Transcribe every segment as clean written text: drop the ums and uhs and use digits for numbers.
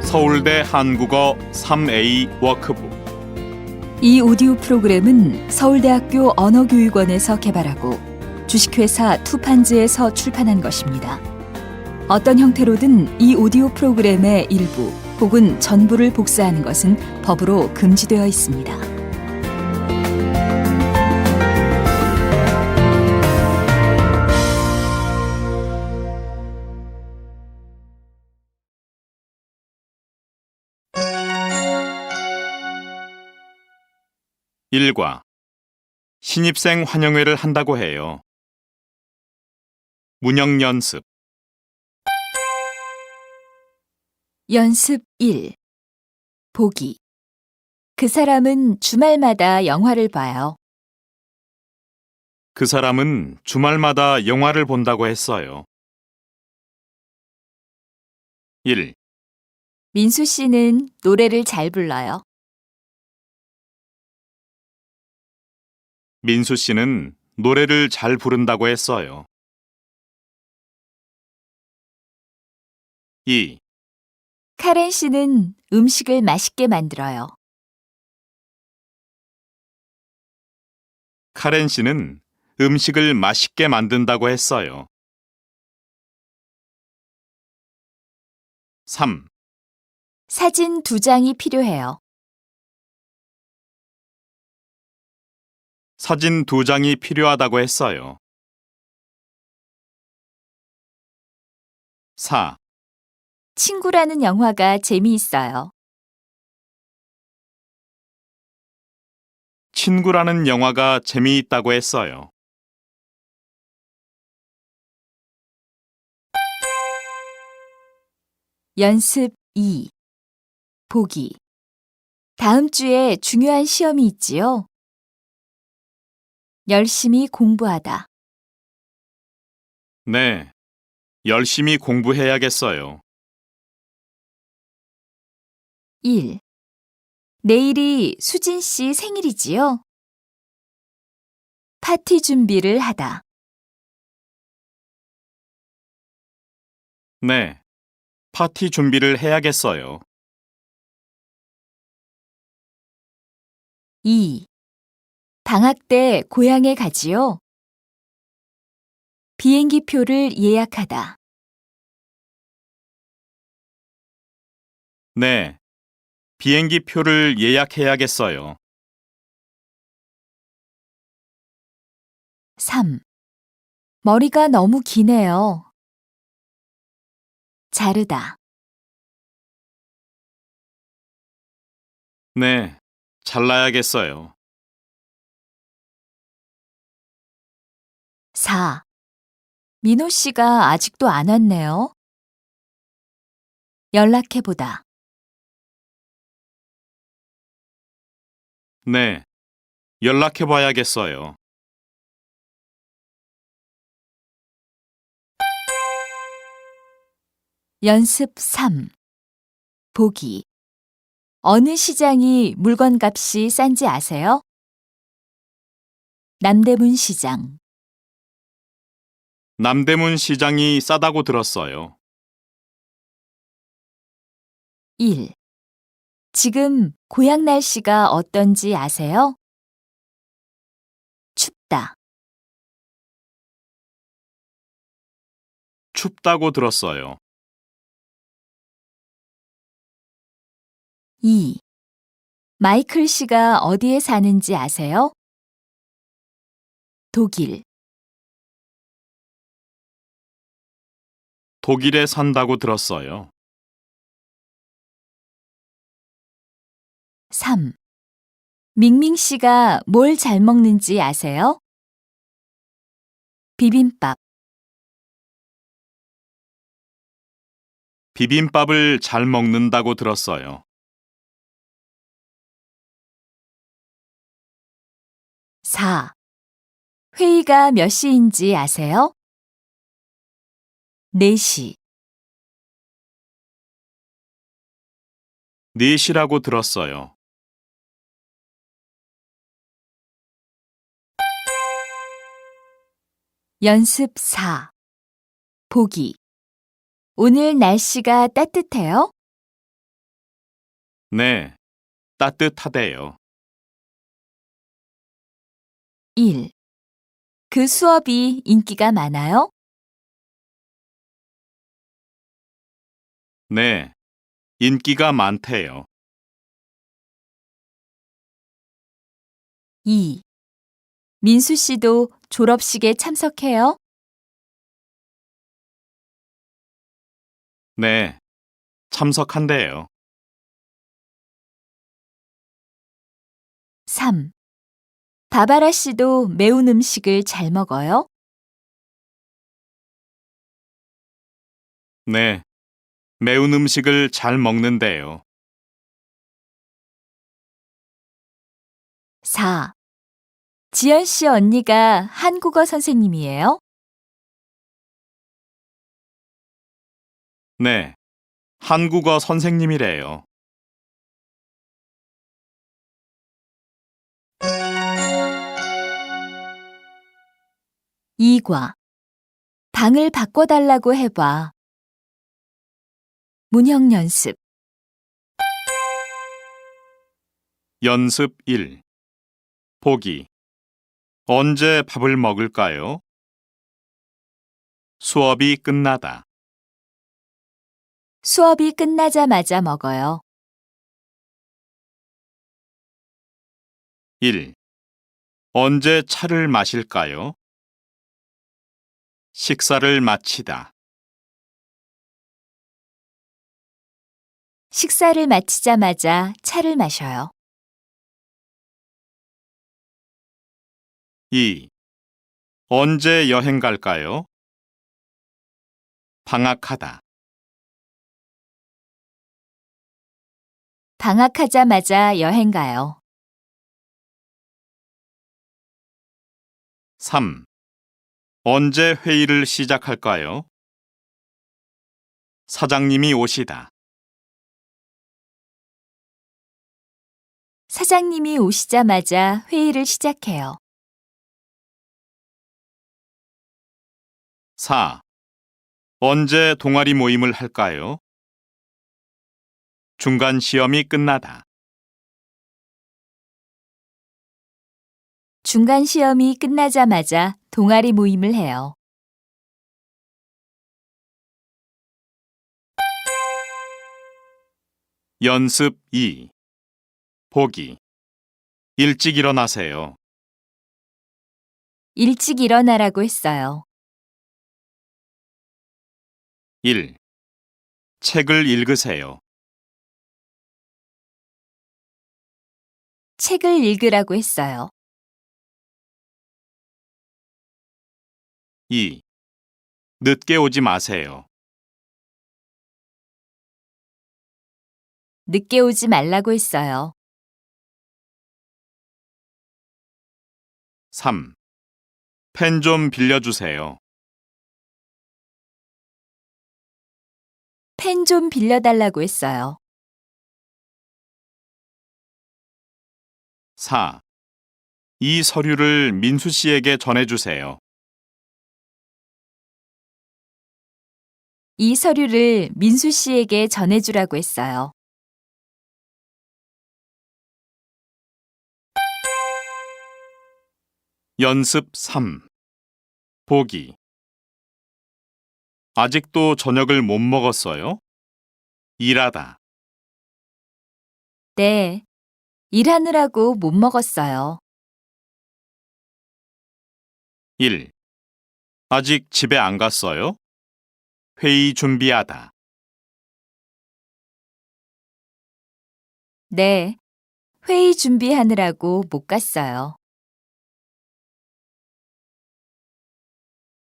서울대 한국어 3A 워크북. 이 오디오 프로그램은 서울대학교 언어교육원에서 개발하고 주식회사 투판즈에서 출판한 것입니다. 어떤 형태로든 이 오디오 프로그램의 일부 혹은 전부를 복사하는 것은 법으로 금지되어 있습니다. 일과 신입생 환영회를 한다고 해요. 문형 연습. 연습 1. 보기. 그 사람은 주말마다 영화를 봐요. 그 사람은 주말마다 영화를 본다고 했어요. 1. 민수 씨는 노래를 잘 불러요. 민수 씨는 노래를 잘 부른다고 했어요. 2. 카렌 씨는 음식을 맛있게 만들어요. 카렌 씨는 음식을 맛있게 만든다고 했어요. 3. 사진 2장이 필요해요. 사진 2장이 필요하다고 했어요. 4. 친구라는 영화가 재미있어요. 친구라는 영화가 재미있다고 했어요. 연습 2. 보기. 다음 주에 중요한 시험이 있지요? 열심히 공부하다. 네, 열심히 공부해야겠어요. 1. 내일이 수진 씨 생일이지요? 파티 준비를 하다. 네, 파티 준비를 해야겠어요. 2. 방학 때 고향에 가지요? 비행기 표를 예약하다. 네, 비행기 표를 예약해야겠어요. 3. 머리가 너무 기네요. 자르다. 네, 잘라야겠어요. 4. 민호 씨가 아직도 안 왔네요. 연락해보다. 네, 연락해봐야겠어요. 연습 3. 보기. 어느 시장이 물건값이 싼지 아세요? 남대문 시장. 남대문 시장이 싸다고 들었어요. 1. 지금 고향 날씨가 어떤지 아세요? 춥다. 춥다고 들었어요. 2. 마이클 씨가 어디에 사는지 아세요? 독일. 독일에 산다고 들었어요. 3. 밍밍 씨가 뭘 잘 먹는지 아세요? 비빔밥. 비빔밥을 잘 먹는다고 들었어요. 4. 회의가 몇 시인지 아세요? 4시. 4시라고 들었어요. 연습 4. 보기. 오늘 날씨가 따뜻해요? 네, 따뜻하대요. 1. 그 수업이 인기가 많아요? 네, 인기가 많대요. 2. 민수 씨도 졸업식에 참석해요? 네, 참석한대요. 3. 바바라 씨도 매운 음식을 잘 먹어요? 네, 매운 음식을 잘 먹는데요. 4. 지연 씨 언니가 한국어 선생님이에요? 네, 한국어 선생님이래요. 이과 방을 바꿔달라고 해봐. 문형 연습. 연습 1. 보기. 언제 밥을 먹을까요? 수업이 끝나다. 수업이 끝나자마자 먹어요. 1. 언제 차를 마실까요? 식사를 마치다. 식사를 마치자마자 차를 마셔요. 2. 언제 여행 갈까요? 방학하다. 방학하자마자 여행 가요. 3. 언제 회의를 시작할까요? 사장님이 오시다. 사장님이 오시자마자 회의를 시작해요. 4. 언제 동아리 모임을 할까요? 중간 시험이 끝나다. 중간 시험이 끝나자마자 동아리 모임을 해요. 연습 2. 보기. 일찍 일어나세요. 일찍 일어나라고 했어요. 1. 책을 읽으세요. 책을 읽으라고 했어요. 2. 늦게 오지 마세요. 늦게 오지 말라고 했어요. 3. 펜 좀 빌려주세요. 펜 좀 빌려달라고 했어요. 4. 이 서류를 민수 씨에게 전해주세요. 이 서류를 민수 씨에게 전해주라고 했어요. 연습 3. 보기. 아직도 저녁을 못 먹었어요? 일하다. 네. 일하느라고 못 먹었어요. 1. 아직 집에 안 갔어요? 회의 준비하다. 네. 회의 준비하느라고 못 갔어요.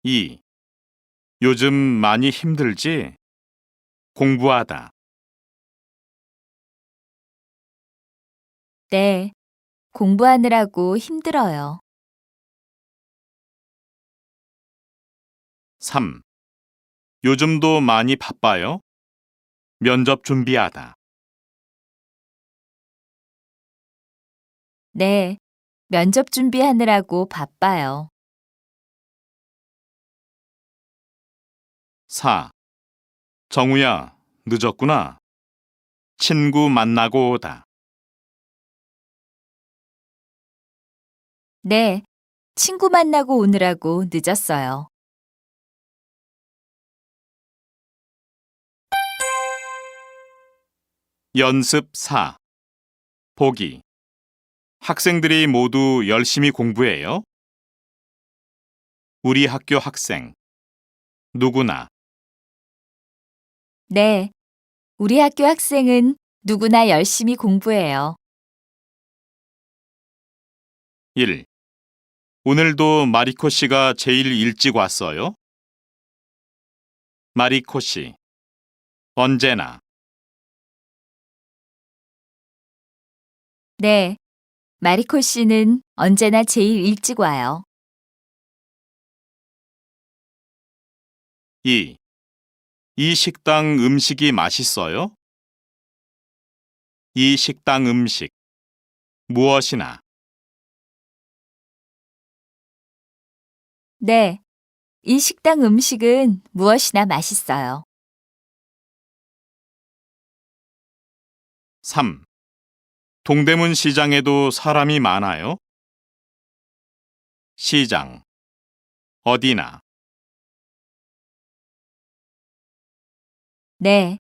2. 요즘 많이 힘들지? 공부하다. 네. 공부하느라고 힘들어요. 3. 요즘도 많이 바빠요? 면접 준비하다. 네. 면접 준비하느라고 바빠요. 4. 정우야, 늦었구나. 친구 만나고 오다. 네, 친구 만나고 오느라고 늦었어요. 연습 4. 보기. 학생들이 모두 열심히 공부해요. 우리 학교 학생. 누구나. 네, 우리 학교 학생은 누구나 열심히 공부해요. 1. 오늘도 마리코 씨가 제일 일찍 왔어요? 마리코 씨. 언제나. 네, 마리코 씨는 언제나 제일 일찍 와요. 2. 이 식당 음식이 맛있어요? 이 식당 음식. 무엇이나. 네, 이 식당 음식은 무엇이나 맛있어요. 3. 동대문 시장에도 사람이 많아요? 시장. 어디나. 네,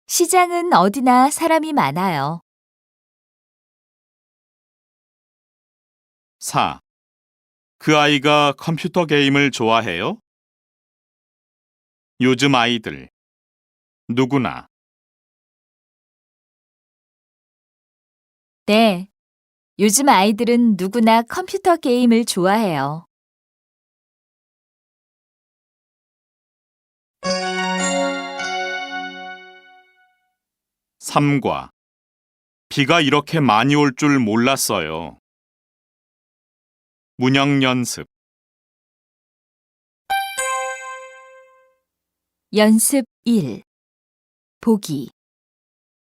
시장은 어디나 사람이 많아요. 4. 그 아이가 컴퓨터 게임을 좋아해요? 요즘 아이들. 누구나. 네, 요즘 아이들은 누구나 컴퓨터 게임을 좋아해요. 삼과. 비가 이렇게 많이 올 줄 몰랐어요. 문형 연습. 연습 1. 보기.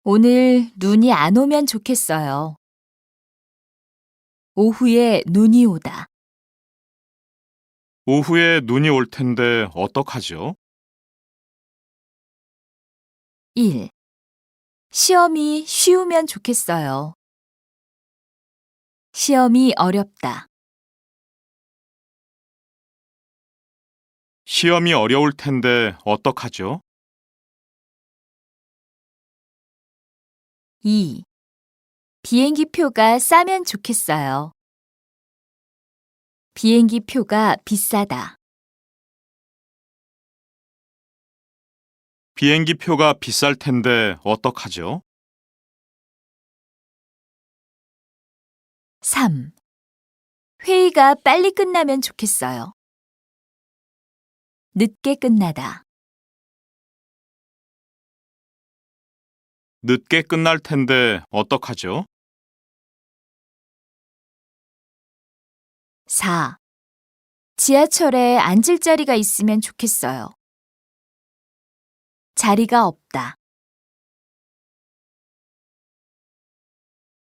오늘 눈이 안 오면 좋겠어요. 오후에 눈이 오다. 오후에 눈이 올 텐데 어떡하죠? 1. 시험이 쉬우면 좋겠어요. 시험이 어렵다. 시험이 어려울 텐데 어떡하죠? 2. 비행기 표가 싸면 좋겠어요. 비행기 표가 비싸다. 비행기 표가 비쌀 텐데 어떡하죠? 3. 회의가 빨리 끝나면 좋겠어요. 늦게 끝나다. 늦게 끝날 텐데 어떡하죠? 4. 지하철에 앉을 자리가 있으면 좋겠어요. 자리가 없다.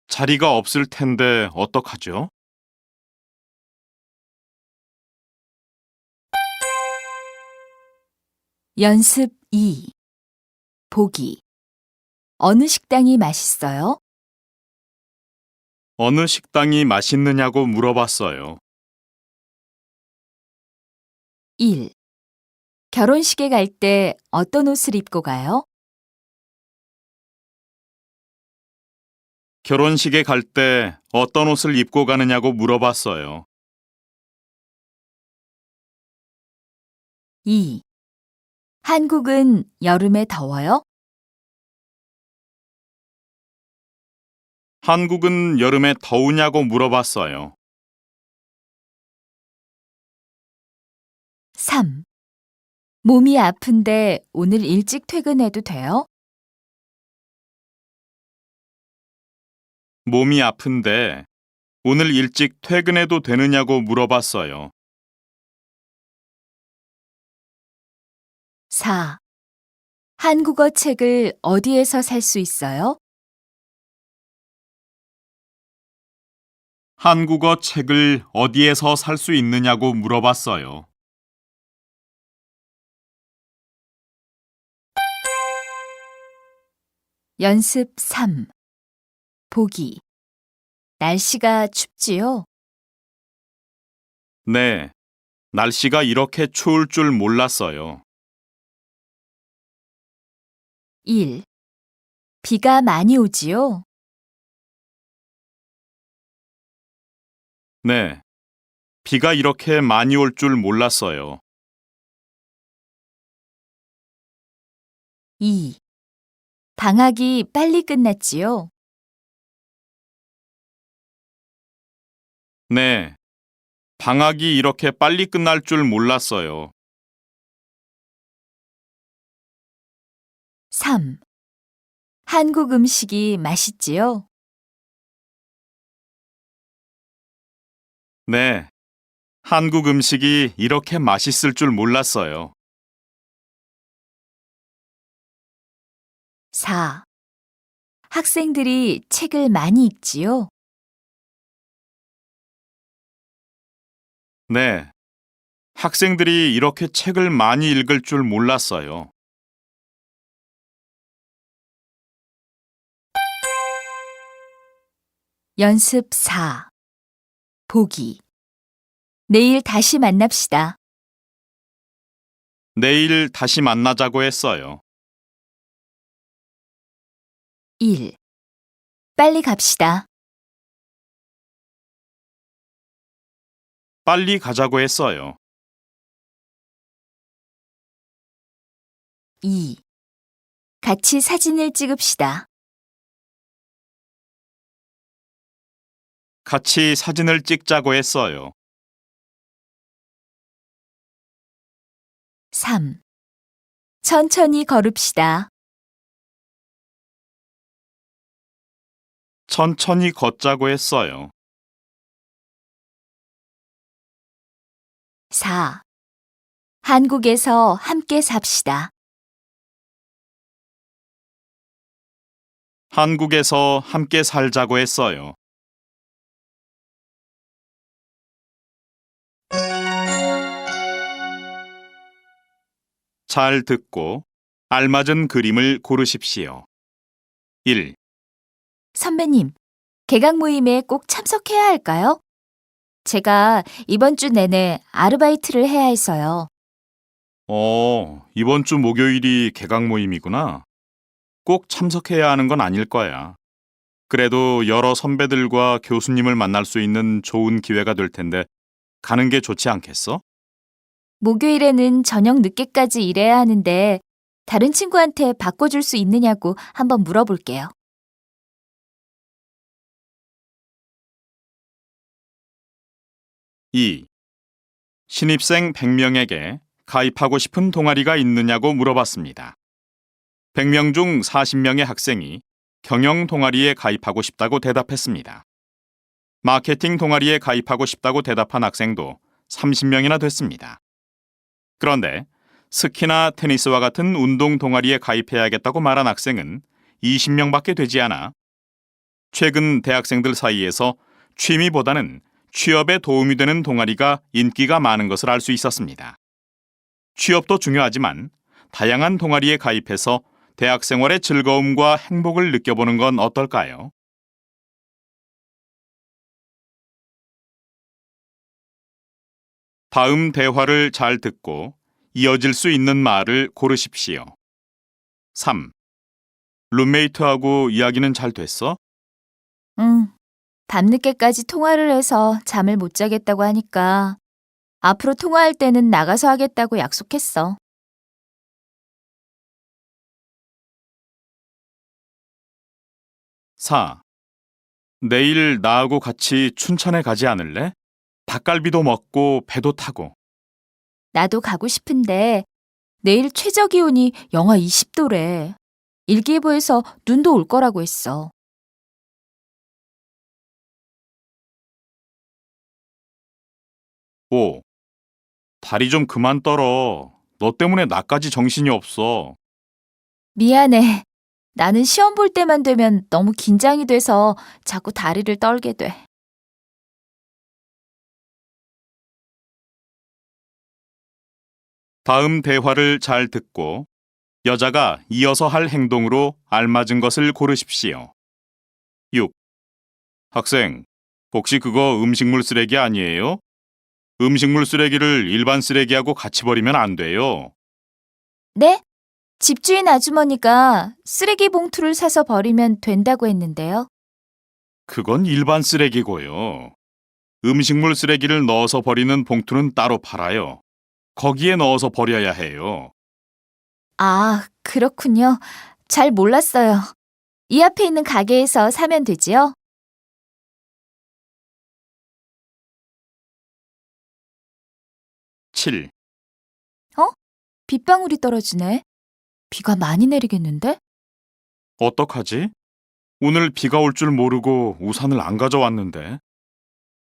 자리가 없을 텐데 어떡하죠? 연습 2. 보기. 어느 식당이 맛있어요? 어느 식당이 맛있느냐고 물어봤어요. 1. 결혼식에 갈 때 어떤 옷을 입고 가요? 결혼식에 갈 때 어떤 옷을 입고 가느냐고 물어봤어요. 2. 한국은 여름에 더워요? 한국은 여름에 더우냐고 물어봤어요. 3. 몸이 아픈데 오늘 일찍 퇴근해도 돼요? 몸이 아픈데 오늘 일찍 퇴근해도 되느냐고 물어봤어요. 4. 한국어 책을 어디에서 살 수 있어요? 한국어 책을 어디에서 살 수 있느냐고 물어봤어요. 연습 3. 보기. 날씨가 춥지요? 네, 날씨가 이렇게 추울 줄 몰랐어요. 1. 비가 많이 오지요? 네, 비가 이렇게 많이 올 줄 몰랐어요. 2. 방학이 빨리 끝났지요? 네, 방학이 이렇게 빨리 끝날 줄 몰랐어요. 3. 한국 음식이 맛있지요? 네, 한국 음식이 이렇게 맛있을 줄 몰랐어요. 4. 학생들이 책을 많이 읽지요? 네, 학생들이 이렇게 책을 많이 읽을 줄 몰랐어요. 연습 4. 보기. 내일 다시 만납시다. 내일 다시 만나자고 했어요. 1. 빨리 갑시다. 빨리 가자고 했어요. 2. 같이 사진을 찍읍시다. 같이 사진을 찍자고 했어요. 3. 천천히 걸읍시다. 천천히 걷자고 했어요. 4. 한국에서 함께 삽시다. 한국에서 함께 살자고 했어요. 잘 듣고 알맞은 그림을 고르십시오. 1, 선배님, 개강 모임에 꼭 참석해야 할까요? 제가 이번 주 내내 아르바이트를 해야 해서요. 이번 주 목요일이 개강 모임이구나. 꼭 참석해야 하는 건 아닐 거야. 그래도 여러 선배들과 교수님을 만날 수 있는 좋은 기회가 될 텐데 가는 게 좋지 않겠어? 목요일에는 저녁 늦게까지 일해야 하는데 다른 친구한테 바꿔줄 수 있느냐고 한번 물어볼게요. 2. 신입생 100명에게 가입하고 싶은 동아리가 있느냐고 물어봤습니다. 100명 중 40명의 학생이 경영 동아리에 가입하고 싶다고 대답했습니다. 마케팅 동아리에 가입하고 싶다고 대답한 학생도 30명이나 됐습니다. 그런데 스키나 테니스와 같은 운동 동아리에 가입해야겠다고 말한 학생은 20명밖에 되지 않아 최근 대학생들 사이에서 취미보다는 취업에 도움이 되는 동아리가 인기가 많은 것을 알 수 있었습니다. 취업도 중요하지만 다양한 동아리에 가입해서 대학 생활의 즐거움과 행복을 느껴보는 건 어떨까요? 다음 대화를 잘 듣고 이어질 수 있는 말을 고르십시오. 3. 룸메이트하고 이야기는 잘 됐어? 응, 밤늦게까지 통화를 해서 잠을 못 자겠다고 하니까 앞으로 통화할 때는 나가서 하겠다고 약속했어. 4. 내일 나하고 같이 춘천에 가지 않을래? 닭갈비도 먹고 배도 타고. 나도 가고 싶은데 내일 최저 기온이 영하 20도래. 일기예보에서 눈도 올 거라고 했어. 5. 다리 좀 그만 떨어. 너 때문에 나까지 정신이 없어. 미안해. 나는 시험 볼 때만 되면 너무 긴장이 돼서 자꾸 다리를 떨게 돼. 다음 대화를 잘 듣고 여자가 이어서 할 행동으로 알맞은 것을 고르십시오. 6. 학생, 혹시 그거 음식물 쓰레기 아니에요? 음식물 쓰레기를 일반 쓰레기하고 같이 버리면 안 돼요. 네? 집주인 아주머니가 쓰레기 봉투를 사서 버리면 된다고 했는데요. 그건 일반 쓰레기고요. 음식물 쓰레기를 넣어서 버리는 봉투는 따로 팔아요. 거기에 넣어서 버려야 해요. 아, 그렇군요. 잘 몰랐어요. 이 앞에 있는 가게에서 사면 되지요? 7. 빗방울이 떨어지네. 비가 많이 내리겠는데? 어떡하지? 오늘 비가 올 줄 모르고 우산을 안 가져왔는데.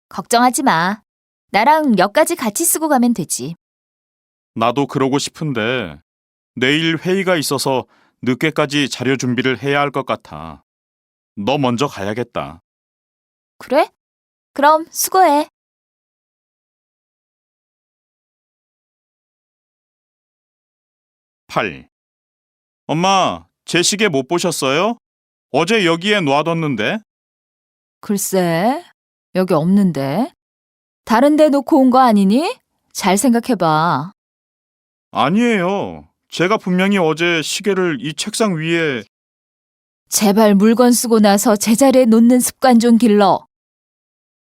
걱정하지 마. 나랑 역까지 같이 쓰고 가면 되지. 나도 그러고 싶은데 내일 회의가 있어서 늦게까지 자료 준비를 해야 할 것 같아. 너 먼저 가야겠다. 그래? 그럼 수고해. 8. 엄마, 제 시계 못 보셨어요? 어제 여기에 놔뒀는데. 글쎄, 여기 없는데. 다른 데 놓고 온 거 아니니? 잘 생각해봐. 아니에요. 제가 분명히 어제 시계를 이 책상 위에... 제발 물건 쓰고 나서 제자리에 놓는 습관 좀 길러.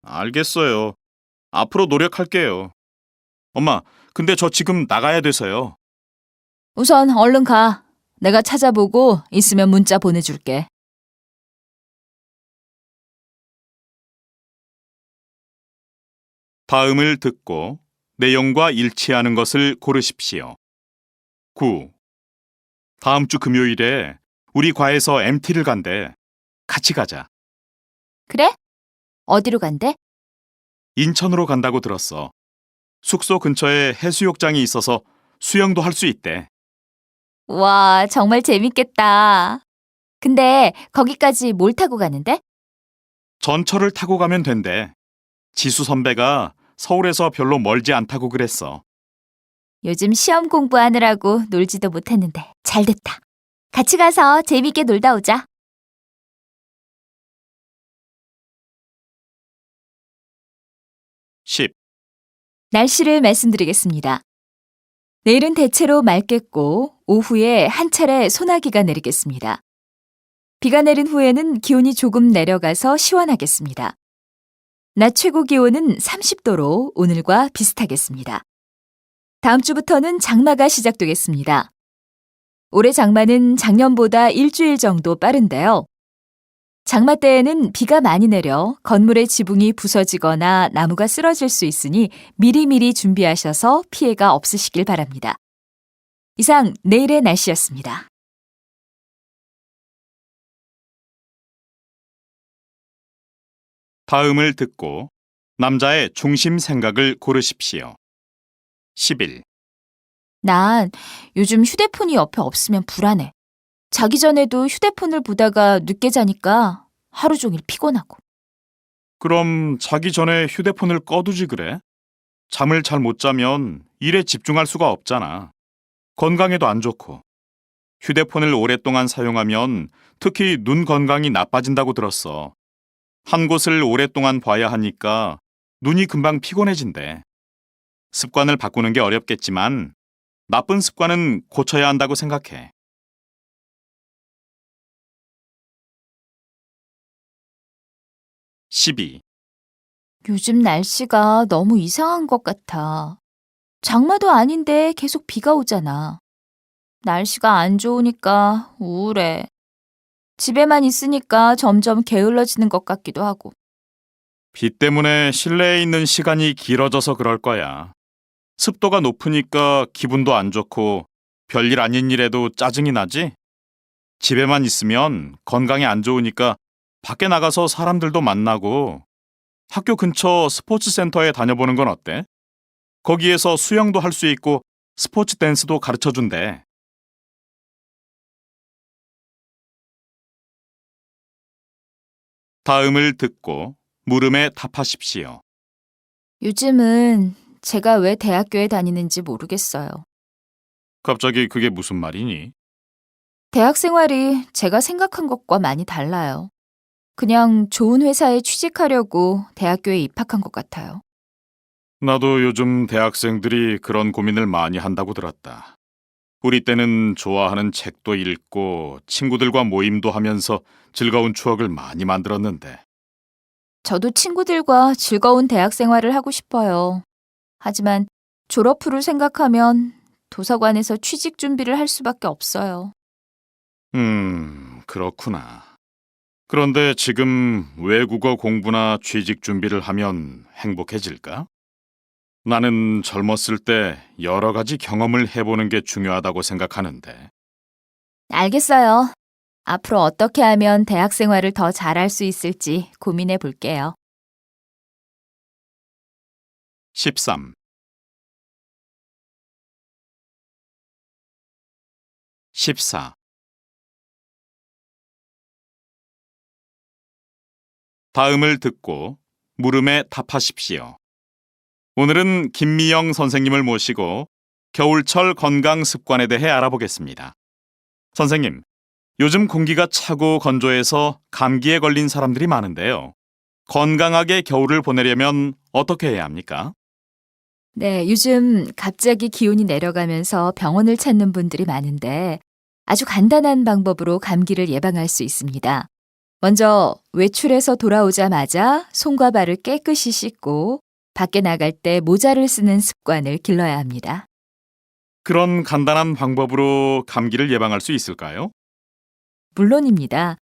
알겠어요. 앞으로 노력할게요. 엄마, 근데 저 지금 나가야 돼서요. 우선 얼른 가. 내가 찾아보고 있으면 문자 보내줄게. 다음을 듣고 내용과 일치하는 것을 고르십시오. 9. 다음 주 금요일에 우리 과에서 MT를 간대. 같이 가자. 그래? 어디로 간대? 인천으로 간다고 들었어. 숙소 근처에 해수욕장이 있어서 수영도 할 수 있대. 와, 정말 재밌겠다. 근데 거기까지 뭘 타고 가는데? 전철을 타고 가면 된대. 지수 선배가 서울에서 별로 멀지 않다고 그랬어. 요즘 시험 공부하느라고 놀지도 못했는데 잘 됐다. 같이 가서 재밌게 놀다 오자. 10. 날씨를 말씀드리겠습니다. 내일은 대체로 맑겠고 오후에 한 차례 소나기가 내리겠습니다. 비가 내린 후에는 기온이 조금 내려가서 시원하겠습니다. 낮 최고 기온은 30도로 오늘과 비슷하겠습니다. 다음 주부터는 장마가 시작되겠습니다. 올해 장마는 작년보다 일주일 정도 빠른데요. 장마 때에는 비가 많이 내려 건물의 지붕이 부서지거나 나무가 쓰러질 수 있으니 미리미리 준비하셔서 피해가 없으시길 바랍니다. 이상 내일의 날씨였습니다. 다음을 듣고 남자의 중심 생각을 고르십시오. 11. 난 요즘 휴대폰이 옆에 없으면 불안해. 자기 전에도 휴대폰을 보다가 늦게 자니까 하루 종일 피곤하고. 그럼 자기 전에 휴대폰을 꺼두지 그래? 잠을 잘 못 자면 일에 집중할 수가 없잖아. 건강에도 안 좋고. 휴대폰을 오랫동안 사용하면 특히 눈 건강이 나빠진다고 들었어. 한 곳을 오랫동안 봐야 하니까 눈이 금방 피곤해진대. 습관을 바꾸는 게 어렵겠지만 나쁜 습관은 고쳐야 한다고 생각해. 12. 요즘 날씨가 너무 이상한 것 같아. 장마도 아닌데 계속 비가 오잖아. 날씨가 안 좋으니까 우울해. 집에만 있으니까 점점 게을러지는 것 같기도 하고. 비 때문에 실내에 있는 시간이 길어져서 그럴 거야. 습도가 높으니까 기분도 안 좋고 별일 아닌 일에도 짜증이 나지? 집에만 있으면 건강에 안 좋으니까 밖에 나가서 사람들도 만나고 학교 근처 스포츠 센터에 다녀보는 건 어때? 거기에서 수영도 할 수 있고 스포츠 댄스도 가르쳐 준대. 다음을 듣고 물음에 답하십시오. 요즘은 제가 왜 대학교에 다니는지 모르겠어요. 갑자기 그게 무슨 말이니? 대학 생활이 제가 생각한 것과 많이 달라요. 그냥 좋은 회사에 취직하려고 대학교에 입학한 것 같아요. 나도 요즘 대학생들이 그런 고민을 많이 한다고 들었다. 우리 때는 좋아하는 책도 읽고 친구들과 모임도 하면서 즐거운 추억을 많이 만들었는데. 저도 친구들과 즐거운 대학 생활을 하고 싶어요. 하지만 졸업 후를 생각하면 도서관에서 취직 준비를 할 수밖에 없어요. 그렇구나. 그런데 지금 외국어 공부나 취직 준비를 하면 행복해질까? 나는 젊었을 때 여러 가지 경험을 해보는 게 중요하다고 생각하는데. 알겠어요. 앞으로 어떻게 하면 대학 생활을 더 잘할 수 있을지 고민해 볼게요. 13. 14. 다음을 듣고 물음에 답하십시오. 오늘은 김미영 선생님을 모시고 겨울철 건강 습관에 대해 알아보겠습니다. 선생님, 요즘 공기가 차고 건조해서 감기에 걸린 사람들이 많은데요. 건강하게 겨울을 보내려면 어떻게 해야 합니까? 네, 요즘 갑자기 기온이 내려가면서 병원을 찾는 분들이 많은데 아주 간단한 방법으로 감기를 예방할 수 있습니다. 먼저 외출해서 돌아오자마자 손과 발을 깨끗이 씻고 밖에 나갈 때 모자를 쓰는 습관을 길러야 합니다. 그런 간단한 방법으로 감기를 예방할 수 있을까요? 물론입니다.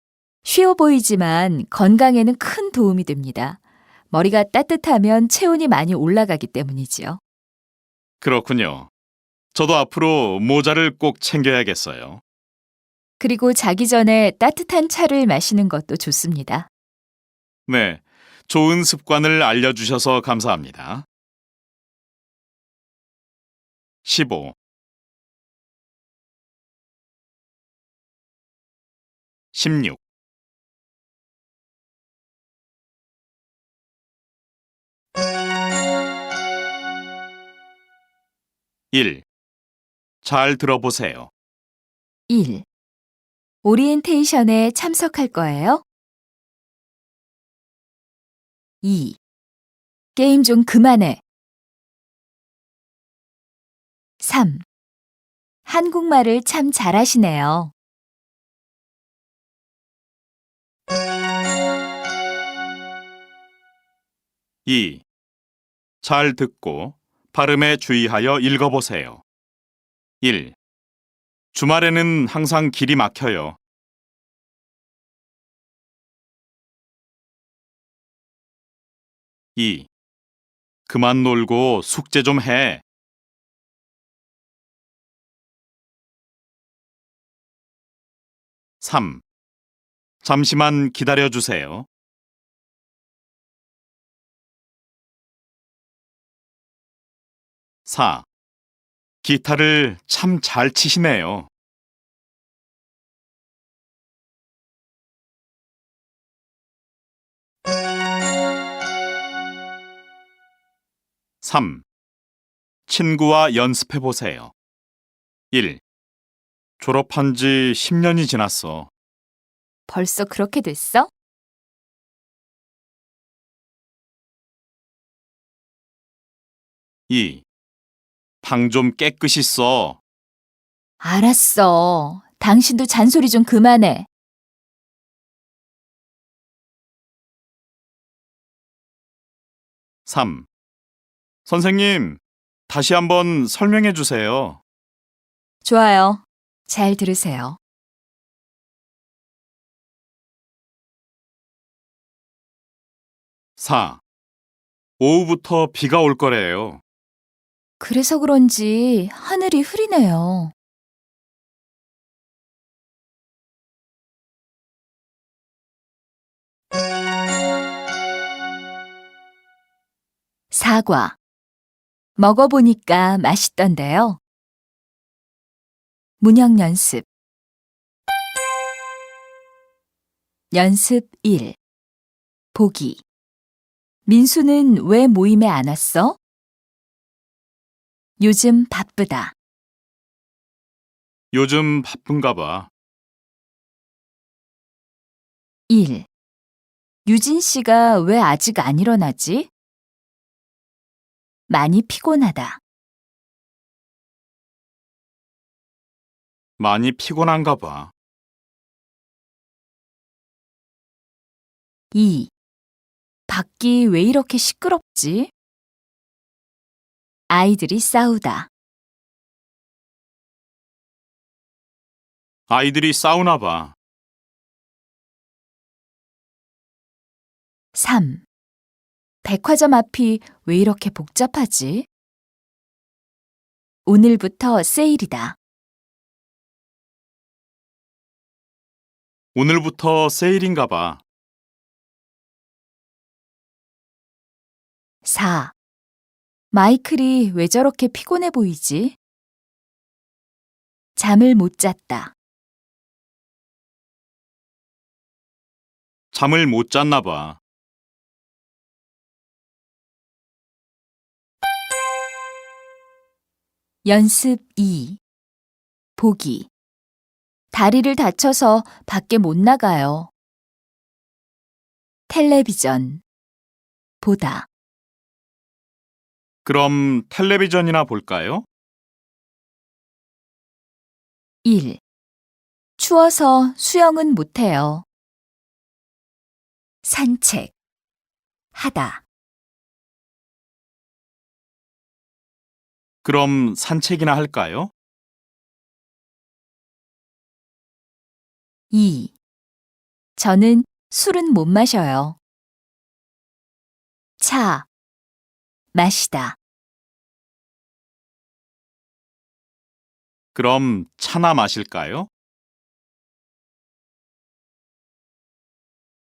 쉬워 보이지만 건강에는 큰 도움이 됩니다. 머리가 따뜻하면 체온이 많이 올라가기 때문이지요. 그렇군요. 저도 앞으로 모자를 꼭 챙겨야겠어요. 그리고 자기 전에 따뜻한 차를 마시는 것도 좋습니다. 네, 좋은 습관을 알려주셔서 감사합니다. 15. 16. 일. 잘 들어보세요. 1. 오리엔테이션에 참석할 거예요? 2. 게임 좀 그만해. 3. 한국말을 참 잘하시네요. 2. 잘 듣고 발음에 주의하여 읽어보세요. 1. 주말에는 항상 길이 막혀요. 2. 그만 놀고 숙제 좀 해. 3. 잠시만 기다려 주세요. 4. 기타를 참 잘 치시네요. 3. 친구와 연습해 보세요. 1. 졸업한 지 10년이 지났어. 벌써 그렇게 됐어? 2. 방 좀 깨끗이 써. 알았어. 당신도 잔소리 좀 그만해. 3. 선생님, 다시 한번 설명해 주세요. 좋아요. 잘 들으세요. 4. 오후부터 비가 올 거래요. 그래서 그런지 하늘이 흐리네요. 4과 먹어보니까 맛있던데요. 문형 연습. 연습 1. 보기. 민수는 왜 모임에 안 왔어? 요즘 바쁘다. 요즘 바쁜가 봐. 1. 유진 씨가 왜 아직 안 일어나지? 많이 피곤하다. 많이 피곤한가 봐. 2. 밖이 왜 이렇게 시끄럽지? 아이들이 싸우다. 아이들이 싸우나 봐. 3. 백화점 앞이 왜 이렇게 복잡하지? 오늘부터 세일이다. 오늘부터 세일인가 봐. 4. 마이클이 왜 저렇게 피곤해 보이지? 잠을 못 잤다. 잠을 못 잤나 봐. 연습 2. 보기. 다리를 다쳐서 밖에 못 나가요. 텔레비전. 보다. 그럼 텔레비전이나 볼까요? 1. 추워서 수영은 못해요. 산책. 하다. 그럼 산책이나 할까요? 2. 저는 술은 못 마셔요. 차. 마시다. 그럼 차나 마실까요?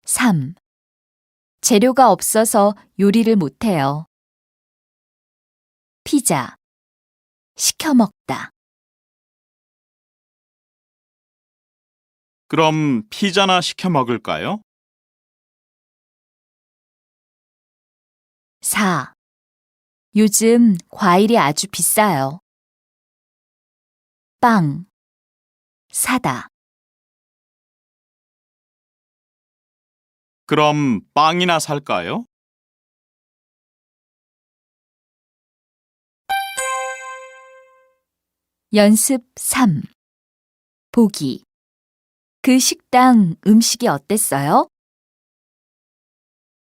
3. 재료가 없어서 요리를 못해요. 피자. 시켜 먹다. 그럼 피자나 시켜 먹을까요? 4. 요즘 과일이 아주 비싸요. 빵. 사다. 그럼 빵이나 살까요? 연습 3. 보기. 그 식당 음식이 어땠어요?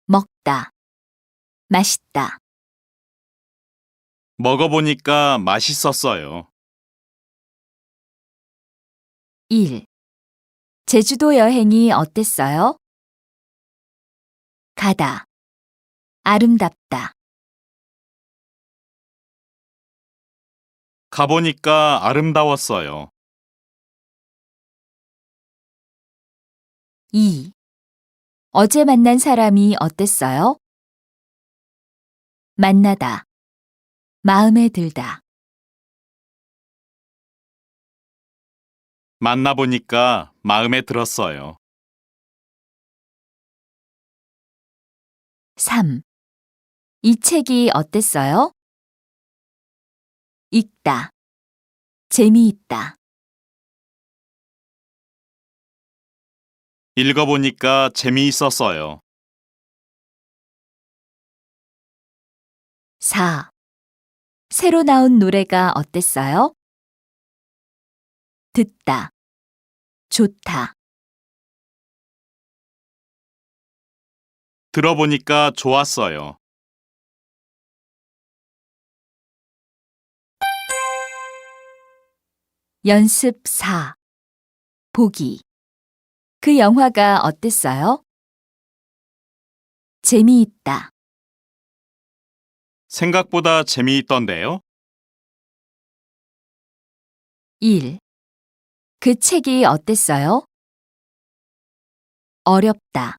먹다. 맛있다. 먹어보니까 맛있었어요. 1. 제주도 여행이 어땠어요? 가다. 아름답다. 가보니까 아름다웠어요. 2. 어제 만난 사람이 어땠어요? 만나다. 마음에 들다. 만나보니까 마음에 들었어요. 3. 이 책이 어땠어요? 읽다. 재미있다. 읽어보니까 재미있었어요. 4. 새로 나온 노래가 어땠어요? 듣다. 좋다. 들어보니까 좋았어요. 연습 4. 보기. 그 영화가 어땠어요? 재미있다. 생각보다 재미있던데요? 1. 그 책이 어땠어요? 어렵다.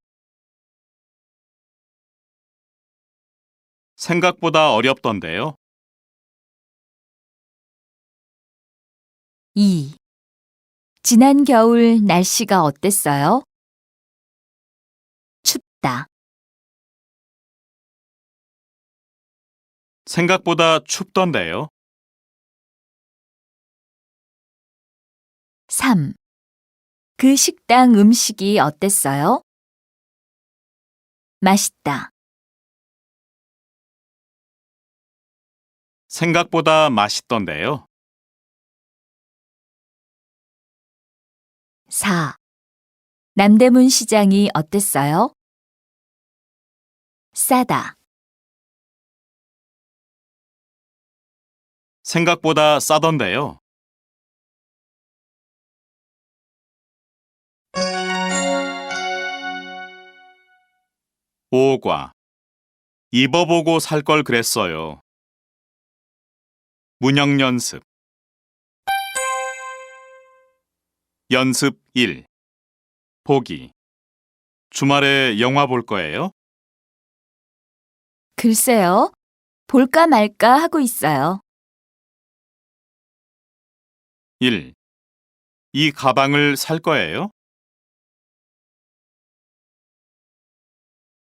생각보다 어렵던데요? 2. 지난 겨울 날씨가 어땠어요? 춥다. 생각보다 춥던데요? 3. 그 식당 음식이 어땠어요? 맛있다. 생각보다 맛있던데요. 4. 남대문 시장이 어땠어요? 싸다. 생각보다 싸던데요. 5과 입어보고 살 걸 그랬어요. 문형 연습. 연습 1. 보기. 주말에 영화 볼 거예요? 글쎄요. 볼까 말까 하고 있어요. 1. 이 가방을 살 거예요?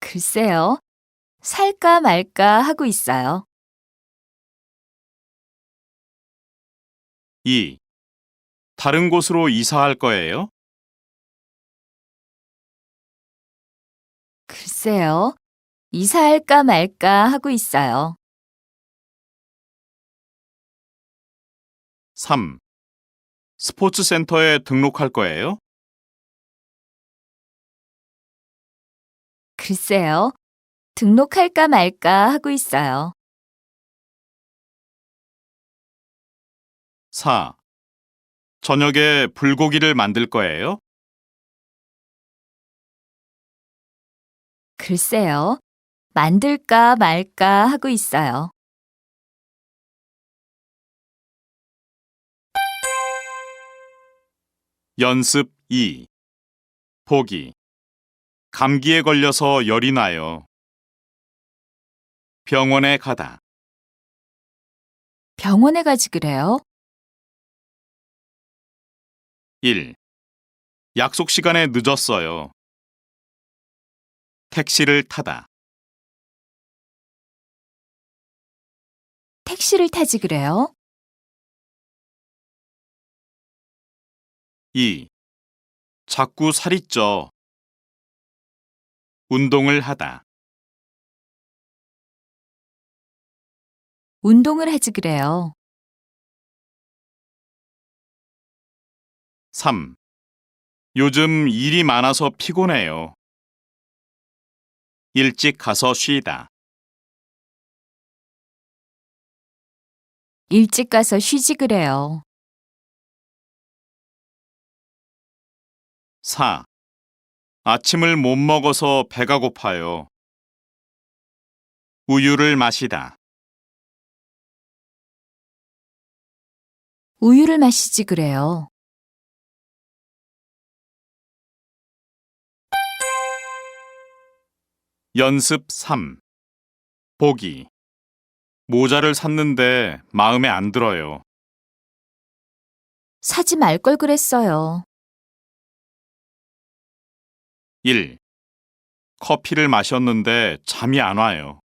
글쎄요. 살까 말까 하고 있어요. 2. 다른 곳으로 이사할 거예요? 글쎄요. 이사할까 말까 하고 있어요. 3. 스포츠 센터에 등록할 거예요? 글쎄요. 등록할까 말까 하고 있어요. 4. 저녁에 불고기를 만들 거예요? 글쎄요. 만들까 말까 하고 있어요. '연습 2. 보기. 감기에 걸려서 열이 나요. 병원에 가다. 병원에 가지 그래요? 1. 약속 시간에 늦었어요. 택시를 타다. 택시를 타지 그래요? 2. 자꾸 살이 쪄. 운동을 하다. 운동을 하지 그래요? 3. 요즘 일이 많아서 피곤해요. 일찍 가서 쉬다. 일찍 가서 쉬지 그래요? 4. 아침을 못 먹어서 배가 고파요. 우유를 마시다. 우유를 마시지 그래요? '연습 3. 보기. 모자를 샀는데 마음에 안 들어요. 사지 말 걸 그랬어요. 1. 커피를 마셨는데 잠이 안 와요.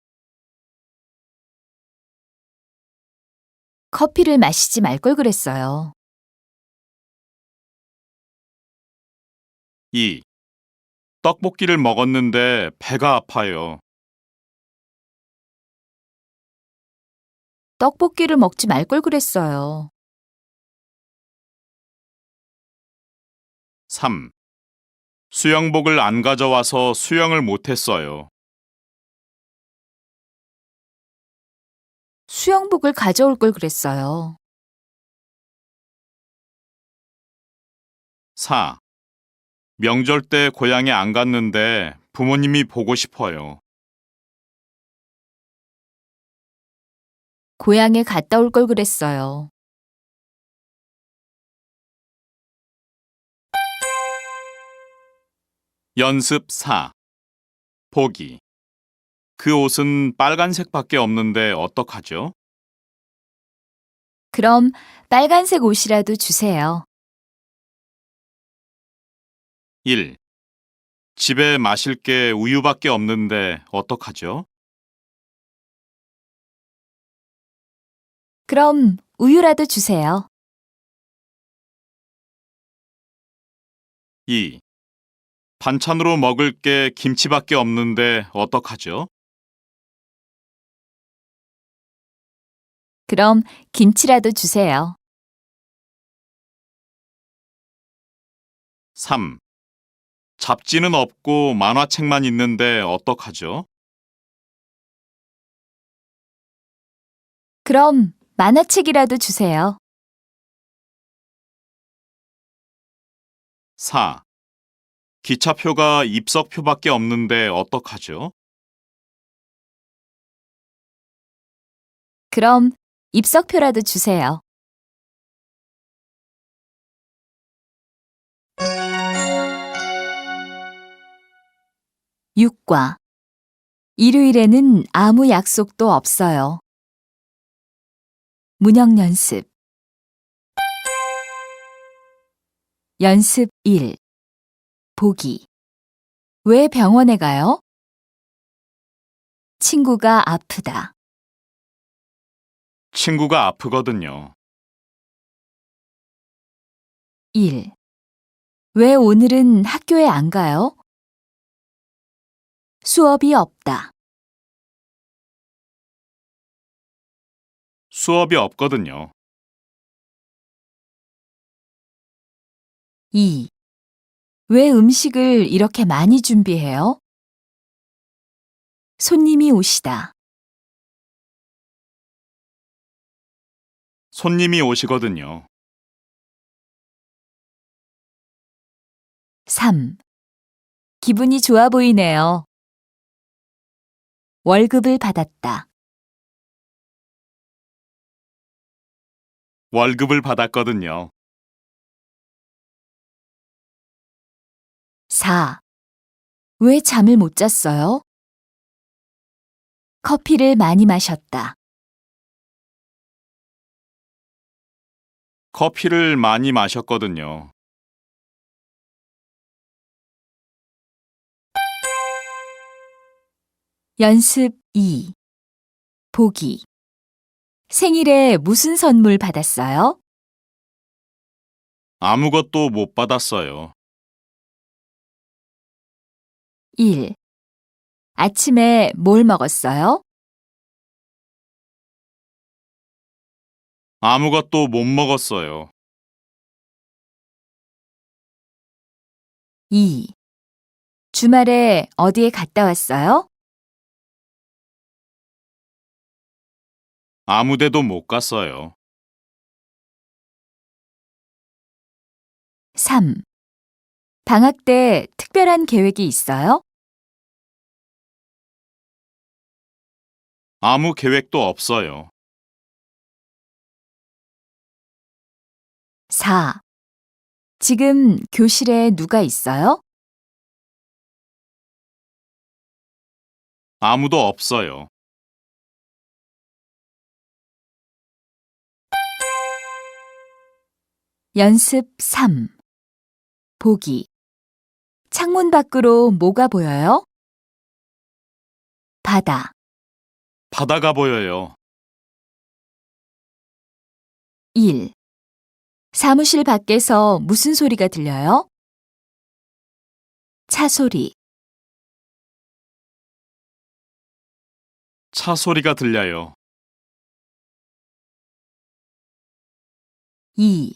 커피를 마시지 말 걸 그랬어요. 2. 떡볶이를 먹었는데 배가 아파요. 떡볶이를 먹지 말 걸 그랬어요. 3. 수영복을 안 가져와서 수영을 못 했어요. 수영복을 가져올 걸 그랬어요. 4. 명절 때 고향에 안 갔는데 부모님이 보고 싶어요. 고향에 갔다 올 걸 그랬어요. '연습 4. 보기. 그 옷은 빨간색밖에 없는데 어떡하죠? 그럼 빨간색 옷이라도 주세요. 1. 집에 마실 게 우유밖에 없는데 어떡하죠? 그럼 우유라도 주세요. 2. 반찬으로 먹을 게 김치밖에 없는데 어떡하죠? 그럼 김치라도 주세요. 3. 잡지는 없고 만화책만 있는데 어떡하죠? 그럼 만화책이라도 주세요. 4. 기차표가 입석표밖에 없는데 어떡하죠? 그럼 입석표라도 주세요. 육과 일요일에는 아무 약속도 없어요. 문형 연습. 연습 1. 보기. 왜 병원에 가요? 친구가 아프다. 친구가 아프거든요. 1. 왜 오늘은 학교에 안 가요? 수업이 없다. 수업이 없거든요. 2. 왜 음식을 이렇게 많이 준비해요? 손님이 오시다. 손님이 오시거든요. 3. 기분이 좋아 보이네요. 월급을 받았다. 월급을 받았거든요. 4. 왜 잠을 못 잤어요? 커피를 많이 마셨다. 커피를 많이 마셨거든요. 연습 2. 보기. 생일에 무슨 선물 받았어요? 아무것도 못 받았어요. 1. 아침에 뭘 먹었어요? 아무것도 못 먹었어요. 2. 주말에 어디에 갔다 왔어요? 아무데도 못 갔어요. 3. 방학 때 특별한 계획이 있어요? 아무 계획도 없어요. 4. 지금 교실에 누가 있어요? 아무도 없어요. 연습 3. 보기. 창문 밖으로 뭐가 보여요? 바다. 바다가 보여요. 1. 사무실 밖에서 무슨 소리가 들려요? 차 소리. 차 소리가 들려요. 2.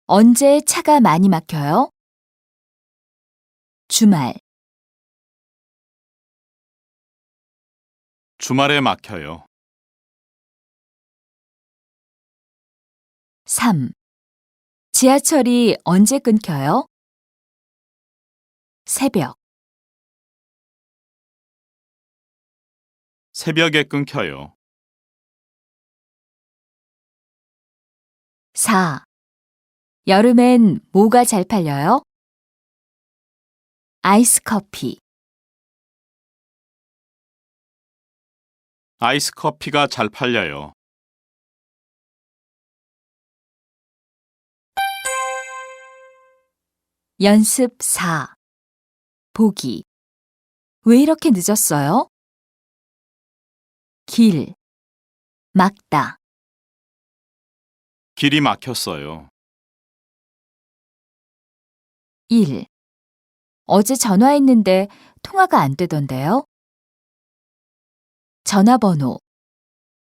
언제 차가 많이 막혀요? 주말. 주말에 막혀요. 3. 지하철이 언제 끊겨요? 새벽. 새벽에 끊겨요. 4. 여름엔 뭐가 잘 팔려요? 아이스 커피. 아이스 커피가 잘 팔려요. 연습 4. 보기. 왜 이렇게 늦었어요? 길. 막다. 길이 막혔어요. 1. 어제 전화했는데 통화가 안 되던데요? 전화번호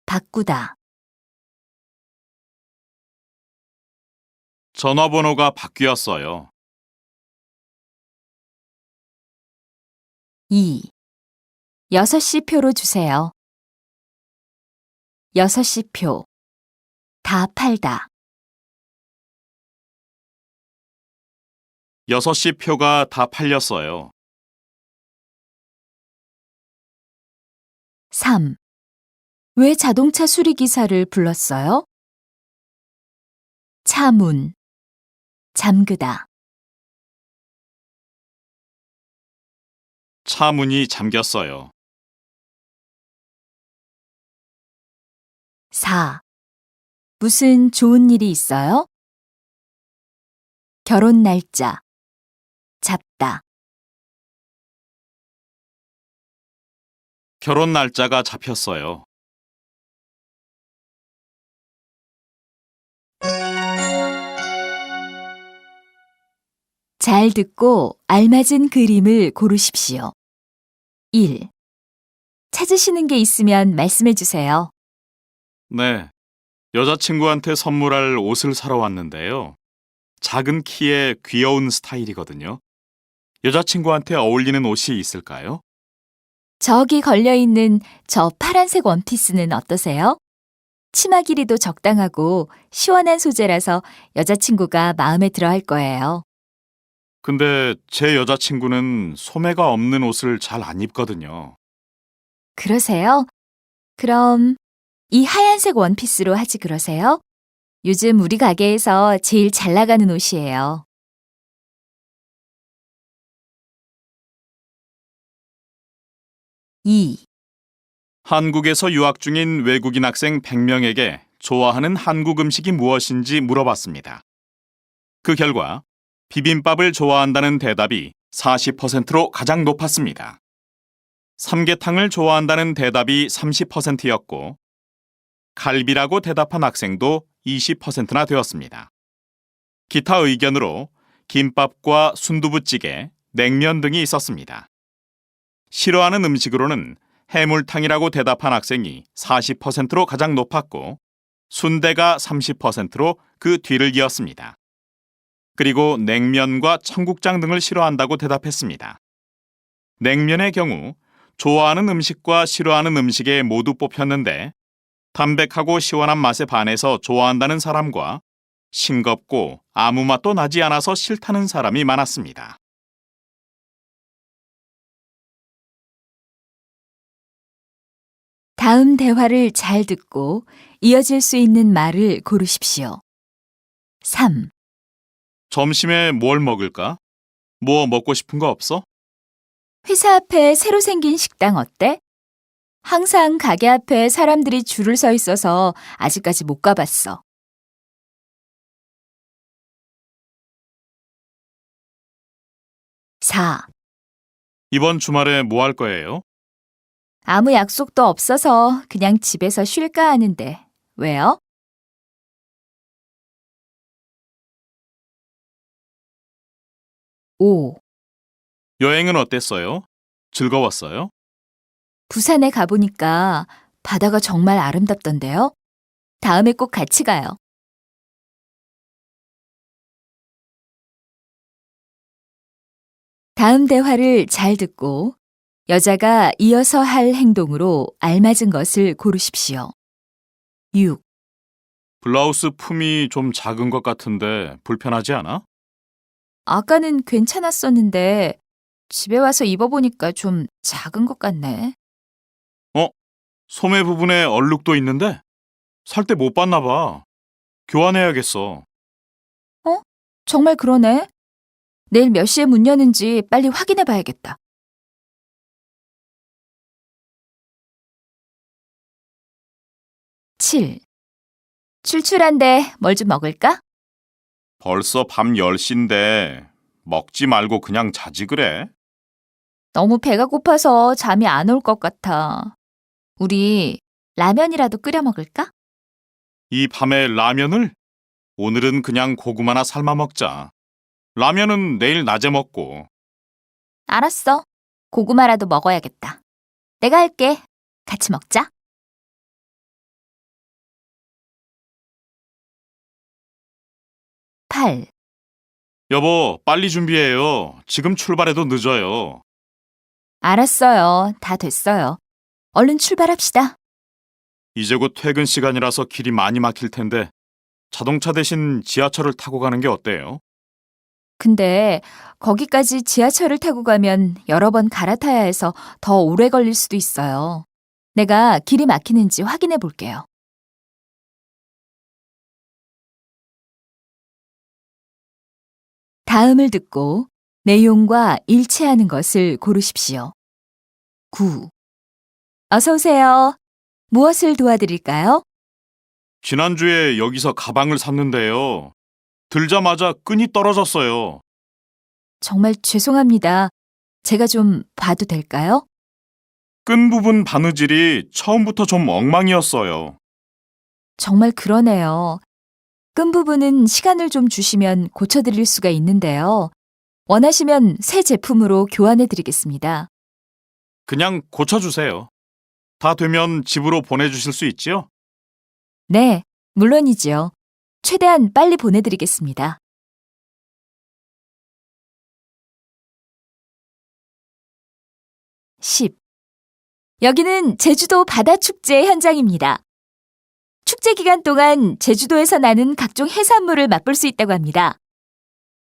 바꾸다. 전화번호가 바뀌었어요. 2. 6시 표로 주세요. 6시 표. 다 팔다. 6시 표가 다 팔렸어요. 3. 왜 자동차 수리기사를 불렀어요? 차 문. 잠그다. 차 문이 잠겼어요. 4. 무슨 좋은 일이 있어요? 결혼 날짜. 잡다. 결혼 날짜가 잡혔어요. 잘 듣고 알맞은 그림을 고르십시오. 1. 찾으시는 게 있으면 말씀해 주세요. 네. 여자친구한테 선물할 옷을 사러 왔는데요. 작은 키에 귀여운 스타일이거든요. 여자친구한테 어울리는 옷이 있을까요? 저기 걸려있는 저 파란색 원피스는 어떠세요? 치마 길이도 적당하고 시원한 소재라서 여자친구가 마음에 들어 할 거예요. 근데 제 여자친구는 소매가 없는 옷을 잘 안 입거든요. 그러세요? 그럼 이 하얀색 원피스로 하지 그러세요? 요즘 우리 가게에서 제일 잘 나가는 옷이에요. 2. 한국에서 유학 중인 외국인 학생 100명에게 좋아하는 한국 음식이 무엇인지 물어봤습니다. 그 결과 비빔밥을 좋아한다는 대답이 40%로 가장 높았습니다. 삼계탕을 좋아한다는 대답이 30%였고 갈비라고 대답한 학생도 20%나 되었습니다. 기타 의견으로 김밥과 순두부찌개, 냉면 등이 있었습니다. 싫어하는 음식으로는 해물탕이라고 대답한 학생이 40%로 가장 높았고 순대가 30%로 그 뒤를 이었습니다. 그리고 냉면과 청국장 등을 싫어한다고 대답했습니다. 냉면의 경우 좋아하는 음식과 싫어하는 음식에 모두 뽑혔는데 담백하고 시원한 맛에 반해서 좋아한다는 사람과 싱겁고 아무 맛도 나지 않아서 싫다는 사람이 많았습니다. 다음 대화를 잘 듣고 이어질 수 있는 말을 고르십시오. 3. 점심에 뭘 먹을까? 뭐 먹고 싶은 거 없어? 회사 앞에 새로 생긴 식당 어때? 항상 가게 앞에 사람들이 줄을 서 있어서 아직까지 못 가봤어. 4. 이번 주말에 뭐 할 거예요? 아무 약속도 없어서 그냥 집에서 쉴까 하는데 왜요? 5. 여행은 어땠어요? 즐거웠어요? 부산에 가보니까 바다가 정말 아름답던데요? 다음에 꼭 같이 가요. 다음 대화를 잘 듣고 여자가 이어서 할 행동으로 알맞은 것을 고르십시오. 6. 블라우스 품이 좀 작은 것 같은데 불편하지 않아? 아까는 괜찮았었는데 집에 와서 입어보니까 좀 작은 것 같네. 소매 부분에 얼룩도 있는데? 살 때 못 봤나 봐. 교환해야겠어. 정말 그러네. 내일 몇 시에 문 여는지 빨리 확인해 봐야겠다. 7. 출출한데 뭘 좀 먹을까? 벌써 밤 10시인데 먹지 말고 그냥 자지 그래? 너무 배가 고파서 잠이 안 올 것 같아. 우리 라면이라도 끓여 먹을까? 이 밤에 라면을? 오늘은 그냥 고구마나 삶아 먹자. 라면은 내일 낮에 먹고. 알았어. 고구마라도 먹어야겠다. 내가 할게. 같이 먹자. 8. 여보, 빨리 준비해요. 지금 출발해도 늦어요. 알았어요. 다 됐어요. 얼른 출발합시다. 이제 곧 퇴근 시간이라서 길이 많이 막힐 텐데 자동차 대신 지하철을 타고 가는 게 어때요? 근데 거기까지 지하철을 타고 가면 여러 번 갈아타야 해서 더 오래 걸릴 수도 있어요. 내가 길이 막히는지 확인해 볼게요. 다음을 듣고 내용과 일치하는 것을 고르십시오. 9. 어서 오세요. 무엇을 도와드릴까요? 지난주에 여기서 가방을 샀는데요. 들자마자 끈이 떨어졌어요. 정말 죄송합니다. 제가 좀 봐도 될까요? 끈 부분 바느질이 처음부터 좀 엉망이었어요. 정말 그러네요. 끈 부분은 시간을 좀 주시면 고쳐드릴 수가 있는데요. 원하시면 새 제품으로 교환해 드리겠습니다. 그냥 고쳐주세요. 다 되면 집으로 보내주실 수 있지요? 네, 물론이지요. 최대한 빨리 보내드리겠습니다. 10. 여기는 제주도 바다축제 현장입니다. 축제 기간 동안 제주도에서 나는 각종 해산물을 맛볼 수 있다고 합니다.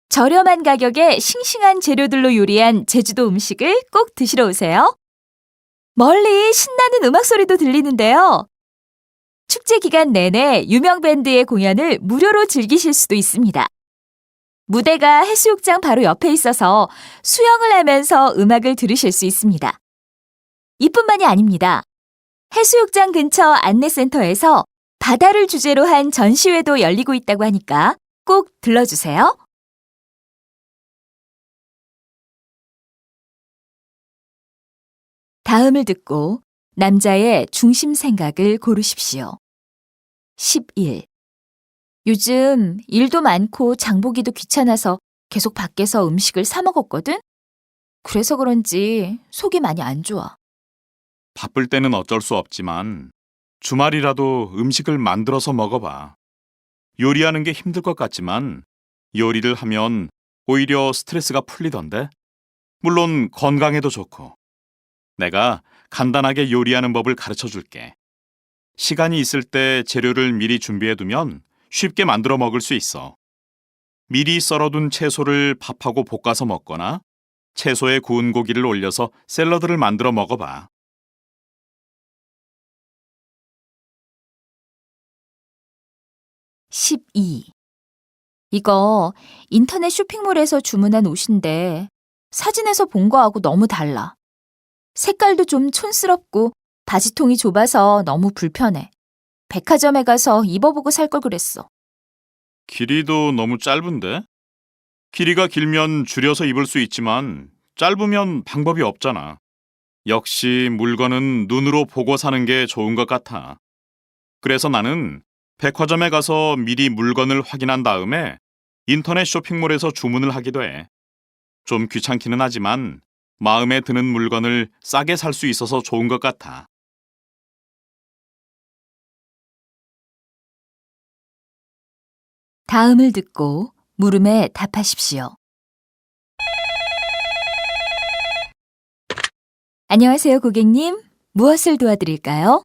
저렴한 가격에 싱싱한 재료들로 요리한 제주도 음식을 꼭 드시러 오세요. 멀리 신나는 음악 소리도 들리는데요. 축제 기간 내내 유명 밴드의 공연을 무료로 즐기실 수도 있습니다. 무대가 해수욕장 바로 옆에 있어서 수영을 하면서 음악을 들으실 수 있습니다. 이뿐만이 아닙니다. 해수욕장 근처 안내센터에서 바다를 주제로 한 전시회도 열리고 있다고 하니까 꼭 들러주세요. 다음을 듣고 남자의 중심 생각을 고르십시오. 11. 요즘 일도 많고 장보기도 귀찮아서 계속 밖에서 음식을 사 먹었거든? 그래서 그런지 속이 많이 안 좋아. 바쁠 때는 어쩔 수 없지만 주말이라도 음식을 만들어서 먹어봐. 요리하는 게 힘들 것 같지만 요리를 하면 오히려 스트레스가 풀리던데? 물론 건강에도 좋고. 내가 간단하게 요리하는 법을 가르쳐 줄게. 시간이 있을 때 재료를 미리 준비해두면 쉽게 만들어 먹을 수 있어. 미리 썰어둔 채소를 밥하고 볶아서 먹거나 채소에 구운 고기를 올려서 샐러드를 만들어 먹어봐. 12. 이거 인터넷 쇼핑몰에서 주문한 옷인데 사진에서 본 거하고 너무 달라. 색깔도 좀 촌스럽고 바지통이 좁아서 너무 불편해. 백화점에 가서 입어보고 살 걸 그랬어. 길이도 너무 짧은데? 길이가 길면 줄여서 입을 수 있지만 짧으면 방법이 없잖아. 역시 물건은 눈으로 보고 사는 게 좋은 것 같아. 그래서 나는 백화점에 가서 미리 물건을 확인한 다음에 인터넷 쇼핑몰에서 주문을 하기도 해. 좀 귀찮기는 하지만 마음에 드는 물건을 싸게 살 수 있어서 좋은 것 같아. 다음을 듣고 물음에 답하십시오. 안녕하세요, 고객님. 무엇을 도와드릴까요?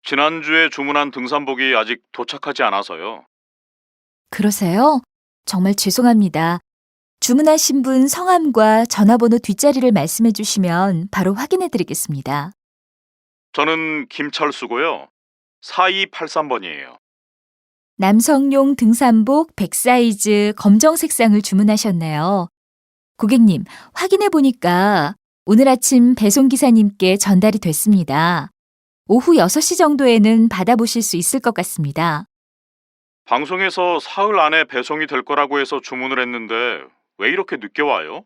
지난주에 주문한 등산복이 아직 도착하지 않아서요. 그러세요? 정말 죄송합니다. 주문하신 분 성함과 전화번호 뒷자리를 말씀해 주시면 바로 확인해 드리겠습니다. 저는 김철수고요. 4283번이에요. 남성용 등산복 100사이즈 검정 색상을 주문하셨네요. 고객님, 확인해 보니까 오늘 아침 배송기사님께 전달이 됐습니다. 오후 6시 정도에는 받아보실 수 있을 것 같습니다. 방송에서 사흘 안에 배송이 될 거라고 해서 주문을 했는데 왜 이렇게 늦게 와요?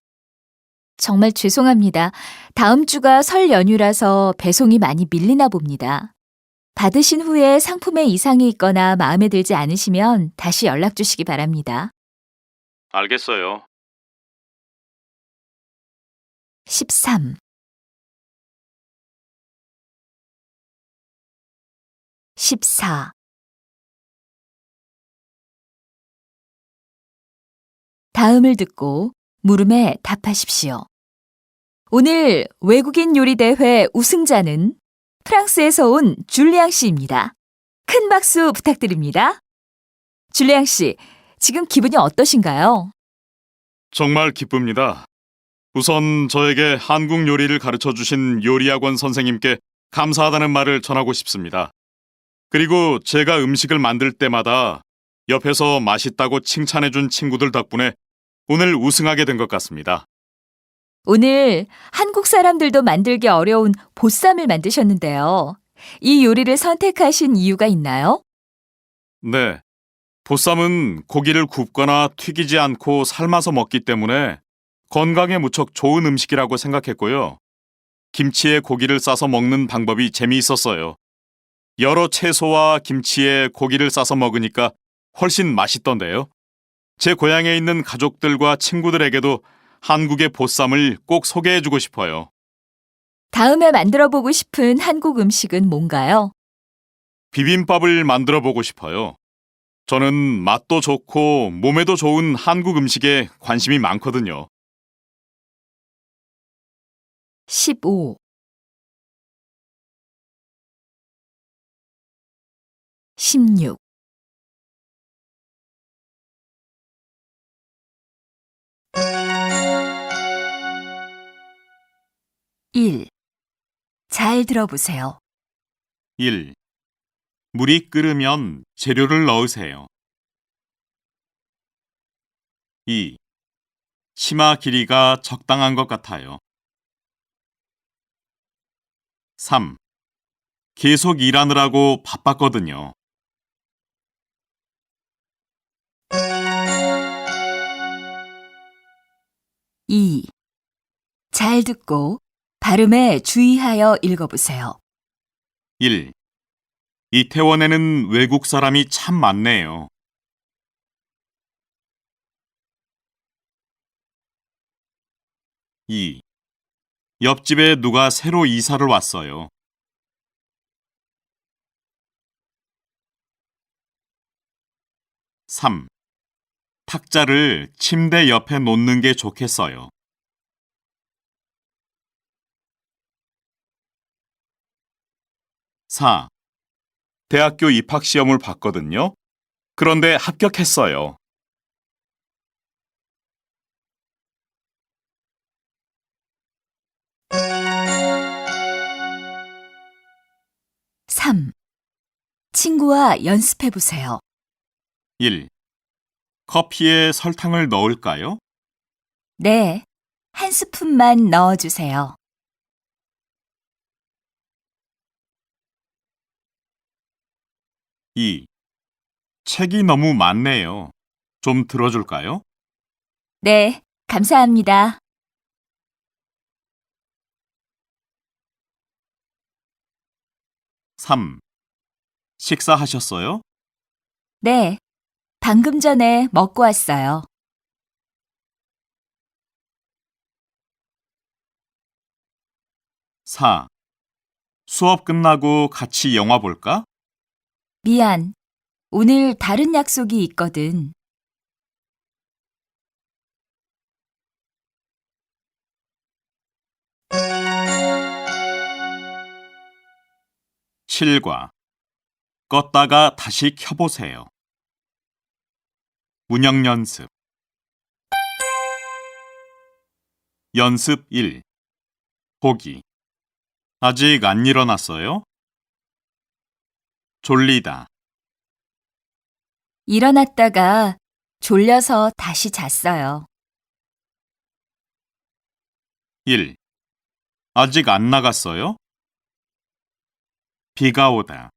정말 죄송합니다. 다음 주가 설 연휴라서 배송이 많이 밀리나 봅니다. 받으신 후에 상품에 이상이 있거나 마음에 들지 않으시면 다시 연락 주시기 바랍니다. 알겠어요. 13, 14. 다음을 듣고 물음에 답하십시오. 오늘 외국인 요리 대회 우승자는 프랑스에서 온 줄리앙 씨입니다. 큰 박수 부탁드립니다. 줄리앙 씨, 지금 기분이 어떠신가요? 정말 기쁩니다. 우선 저에게 한국 요리를 가르쳐 주신 요리학원 선생님께 감사하다는 말을 전하고 싶습니다. 그리고 제가 음식을 만들 때마다 옆에서 맛있다고 칭찬해 준 친구들 덕분에 오늘 우승하게 된 것 같습니다. 오늘 한국 사람들도 만들기 어려운 보쌈을 만드셨는데요. 이 요리를 선택하신 이유가 있나요? 네. 보쌈은 고기를 굽거나 튀기지 않고 삶아서 먹기 때문에 건강에 무척 좋은 음식이라고 생각했고요. 김치에 고기를 싸서 먹는 방법이 재미있었어요. 여러 채소와 김치에 고기를 싸서 먹으니까 훨씬 맛있던데요. 제 고향에 있는 가족들과 친구들에게도 한국의 보쌈을 꼭 소개해주고 싶어요. 다음에 만들어 보고 싶은 한국 음식은 뭔가요? 비빔밥을 만들어 보고 싶어요. 저는 맛도 좋고 몸에도 좋은 한국 음식에 관심이 많거든요. 15, 16. 일. 잘 들어보세요. 1. 물이 끓으면 재료를 넣으세요. 2. 치마 길이가 적당한 것 같아요. 3. 계속 일하느라고 바빴거든요. 2. 잘 듣고 발음에 주의하여 읽어보세요. 1. 이태원에는 외국 사람이 참 많네요. 2. 옆집에 누가 새로 이사를 왔어요. 3. 탁자를 침대 옆에 놓는 게 좋겠어요. 4. 대학교 입학 시험을 봤거든요. 그런데 합격했어요. 3. 친구와 연습해보세요. 1. 커피에 설탕을 넣을까요? 네, 한 스푼만 넣어주세요. 2. 책이 너무 많네요. 좀 들어줄까요? 네, 감사합니다. 3. 식사하셨어요? 네, 방금 전에 먹고 왔어요. 4. 수업 끝나고 같이 영화 볼까? 미안, 오늘 다른 약속이 있거든. 7과 껐다가 다시 켜보세요. 문형 연습. 연습 1. 보기. 아직 안 일어났어요? 졸리다. 일어났다가 졸려서 다시 잤어요. 1. 아직 안 나갔어요? 비가 오다.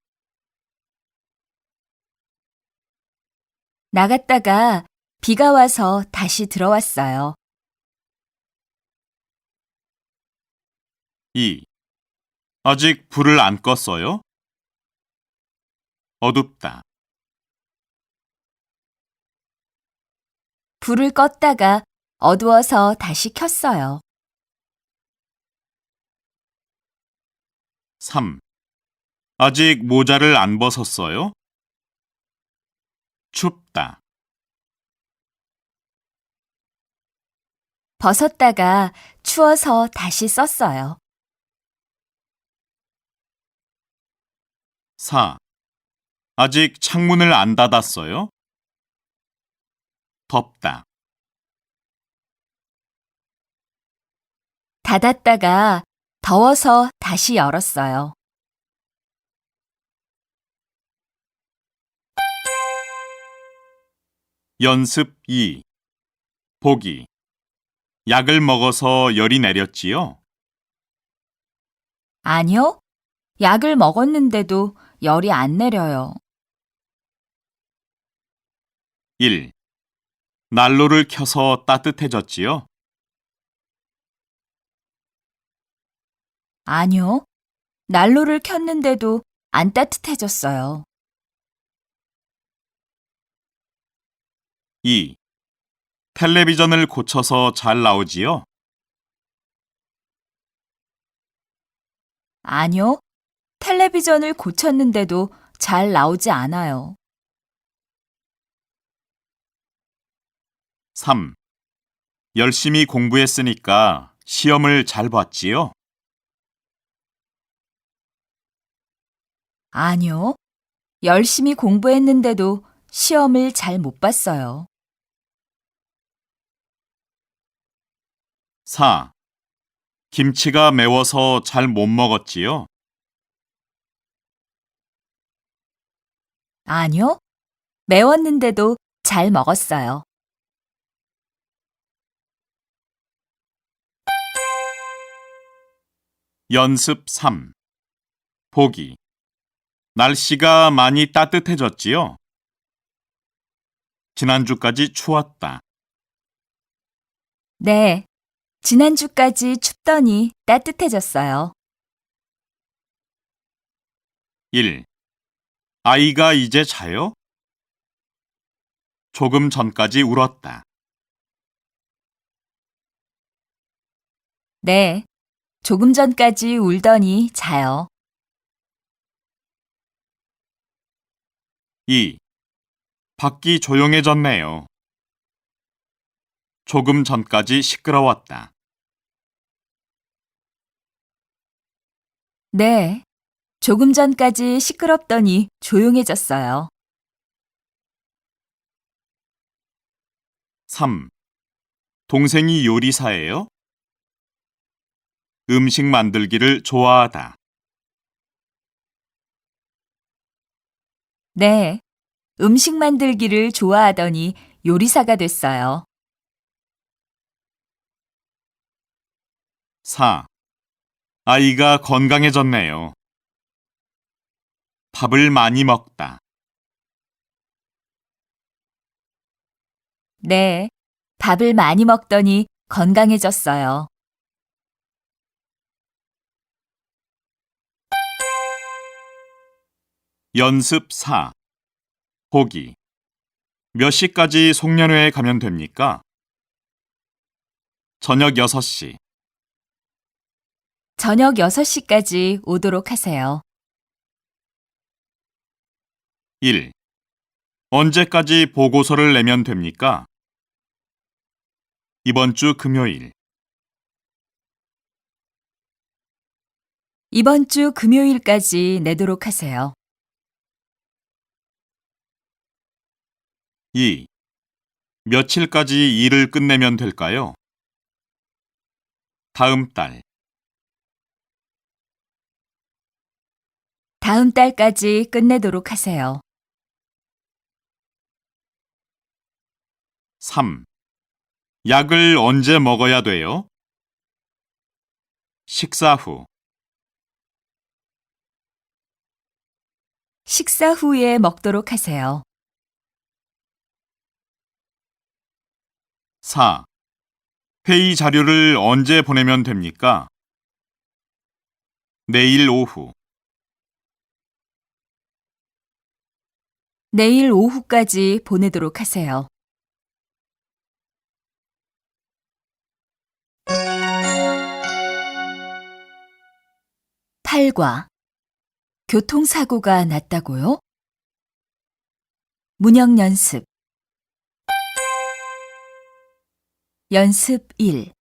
나갔다가 비가 와서 다시 들어왔어요. 2. 아직 불을 안 껐어요? 어둡다. 불을 껐다가 어두워서 다시 켰어요. 3. 아직 모자를 안 벗었어요? 춥다. 벗었다가 추워서 다시 썼어요. 4. 아직 창문을 안 닫았어요? 덥다. 닫았다가 더워서 다시 열었어요. 연습 2. 보기. 약을 먹어서 열이 내렸지요? 아니요. 약을 먹었는데도 열이 안 내려요. 1. 난로를 켜서 따뜻해졌지요? 아니요. 난로를 켰는데도 안 따뜻해졌어요. 2. 텔레비전을 고쳐서 잘 나오지요? 아니요. 텔레비전을 고쳤는데도 잘 나오지 않아요. 3. 열심히 공부했으니까 시험을 잘 봤지요? 아니요. 열심히 공부했는데도 시험을 잘 못 봤어요. 4. 김치가 매워서 잘 못 먹었지요? 아니요. 매웠는데도 잘 먹었어요. 연습 3. 보기. 날씨가 많이 따뜻해졌지요? 지난주까지 추웠다. 네. 지난주까지 춥더니 따뜻해졌어요. 1. 아이가 이제 자요? 조금 전까지 울었다. 네. 조금 전까지 울더니 자요. 2. 밖이 조용해졌네요. 조금 전까지 시끄러웠다. 네. 조금 전까지 시끄럽더니 조용해졌어요. 3. 동생이 요리사예요? 음식 만들기를 좋아하다. 네. 음식 만들기를 좋아하더니 요리사가 됐어요. 4. 아이가 건강해졌네요. 밥을 많이 먹다. 네. 밥을 많이 먹더니 건강해졌어요. 연습 4. 보기. 몇 시까지 송년회에 가면 됩니까? 저녁 6시. 저녁 6시까지 오도록 하세요. 1. 언제까지 보고서를 내면 됩니까? 이번 주 금요일. 이번 주 금요일까지 내도록 하세요. 2. 며칠까지 일을 끝내면 될까요? 다음 달. 다음 달까지 끝내도록 하세요. 3. 약을 언제 먹어야 돼요? 식사 후. 식사 후에 먹도록 하세요. 4. 회의 자료를 언제 보내면 됩니까? 내일 오후. 내일 오후까지 보내도록 하세요. 팔과 교통사고가 났다고요? 문형 연습. 연습 1.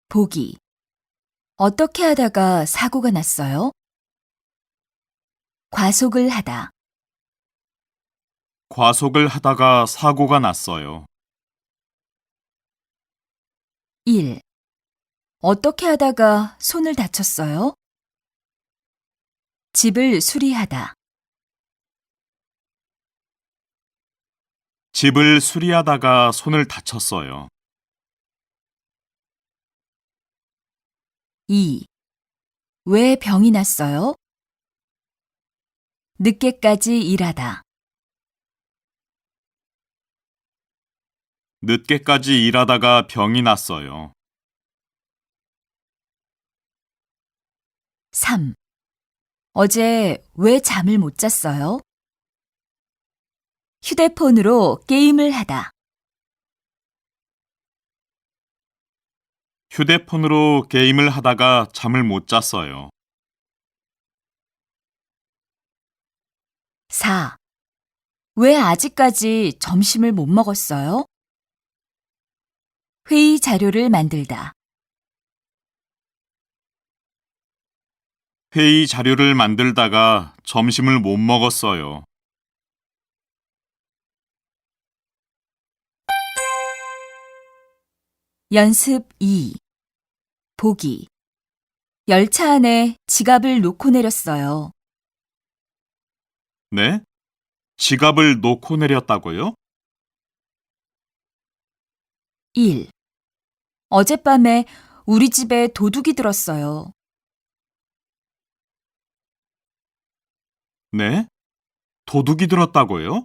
보기. 어떻게 하다가 사고가 났어요? 과속을 하다. 과속을 하다가 사고가 났어요. 1. 어떻게 하다가 손을 다쳤어요? 집을 수리하다. 집을 수리하다가 손을 다쳤어요. 2. 왜 병이 났어요? 늦게까지 일하다. 늦게까지 일하다가 병이 났어요. 3. 어제 왜 잠을 못 잤어요? 휴대폰으로 게임을 하다. 휴대폰으로 게임을 하다가 잠을 못 잤어요. 4. 왜 아직까지 점심을 못 먹었어요? 회의 자료를 만들다. 회의 자료를 만들다가 점심을 못 먹었어요. 연습 2. 보기. 열차 안에 지갑을 놓고 내렸어요. 네? 지갑을 놓고 내렸다고요? 1. 어젯밤에 우리 집에 도둑이 들었어요. 네? 도둑이 들었다고요?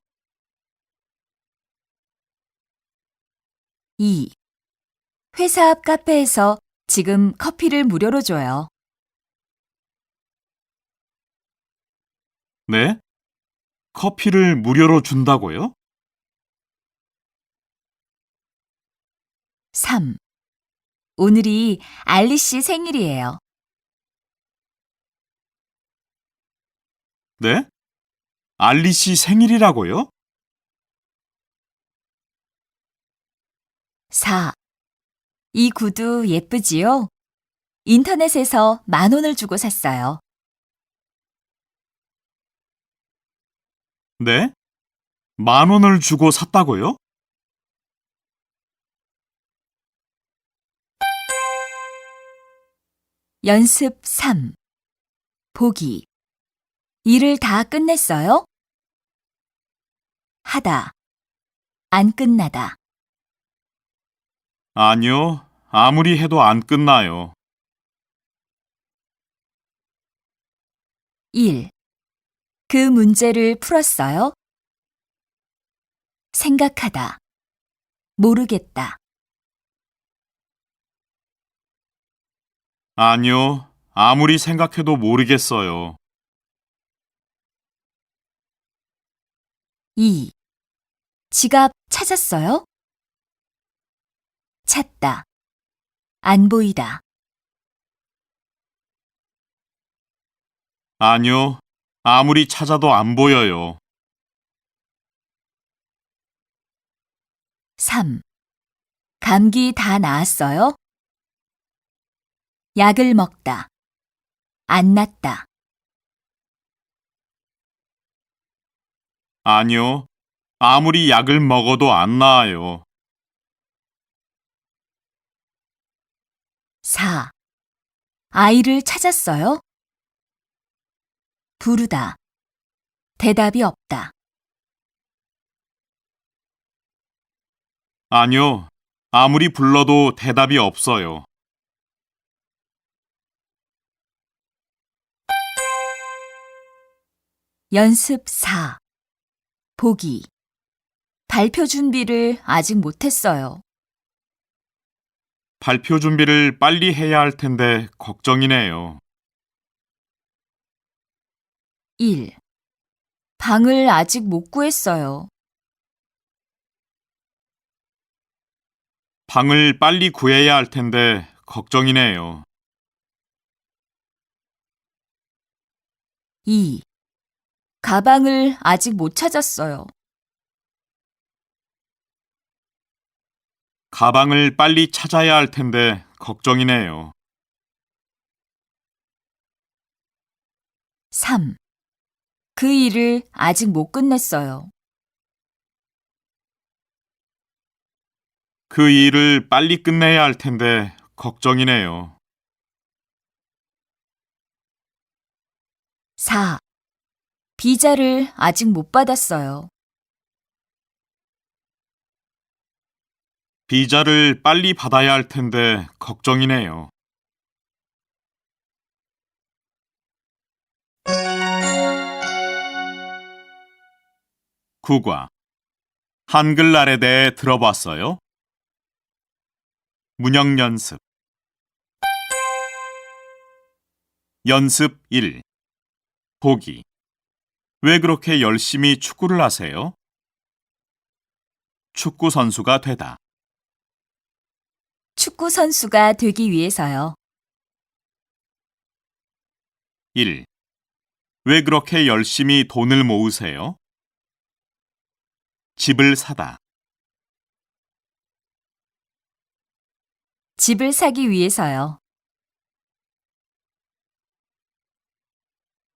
2. 회사 앞 카페에서 지금 커피를 무료로 줘요. 네? 커피를 무료로 준다고요? 3. 오늘이 알리 씨 생일이에요. 네? 알리 씨 생일이라고요? 4. 이 구두 예쁘지요? 인터넷에서 10,000원을 주고 샀어요. 네? 10,000원을 주고 샀다고요? 연습 3. 보기. 일을 다 끝냈어요? 하다. 안 끝나다. 아니요. 아무리 해도 안 끝나요. 1. 그 문제를 풀었어요? 생각하다. 모르겠다. 아니요. 아무리 생각해도 모르겠어요. 2. 지갑 찾았어요? 찾다. 안 보이다. 아니요. 아무리 찾아도 안 보여요. 3. 감기 다 나았어요? 약을 먹다. 안 낫다. 아니요. 아무리 약을 먹어도 안 나아요. 4. 아이를 찾았어요? 부르다. 대답이 없다. 아니요. 아무리 불러도 대답이 없어요. 연습 4. 보기. 발표 준비를 아직 못했어요. 발표 준비를 빨리 해야 할 텐데 걱정이네요. 1. 방을 아직 못 구했어요. 방을 빨리 구해야 할 텐데 걱정이네요. 2. 가방을 아직 못 찾았어요. 가방을 빨리 찾아야 할 텐데 걱정이네요. 3. 그 일을 아직 못 끝냈어요. 그 일을 빨리 끝내야 할 텐데 걱정이네요. 4. 비자를 아직 못 받았어요. 비자를 빨리 받아야 할 텐데 걱정이네요. 국어. 한글날에 대해 들어봤어요? 문형 연습. 연습 1. 보기. 왜 그렇게 열심히 축구를 하세요? 축구 선수가 되다. 축구 선수가 되기 위해서요. 1. 왜 그렇게 열심히 돈을 모으세요? 집을 사다. 집을 사기 위해서요.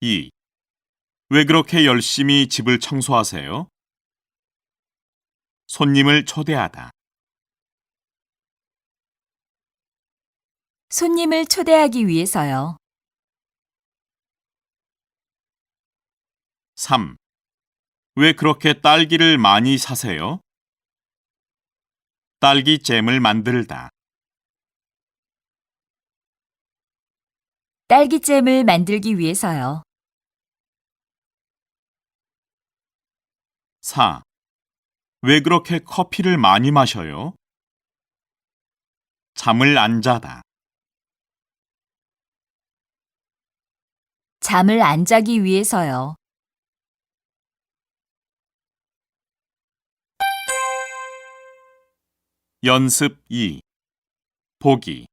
2. 왜 그렇게 열심히 집을 청소하세요? 손님을 초대하다. 손님을 초대하기 위해서요. 3. 왜 그렇게 딸기를 많이 사세요? 딸기 잼을 만들다. 딸기잼을 만들기 위해서요. 4. 왜 그렇게 커피를 많이 마셔요? 잠을 안 자다. 잠을 안 자기 위해서요. 연습 2. 보기.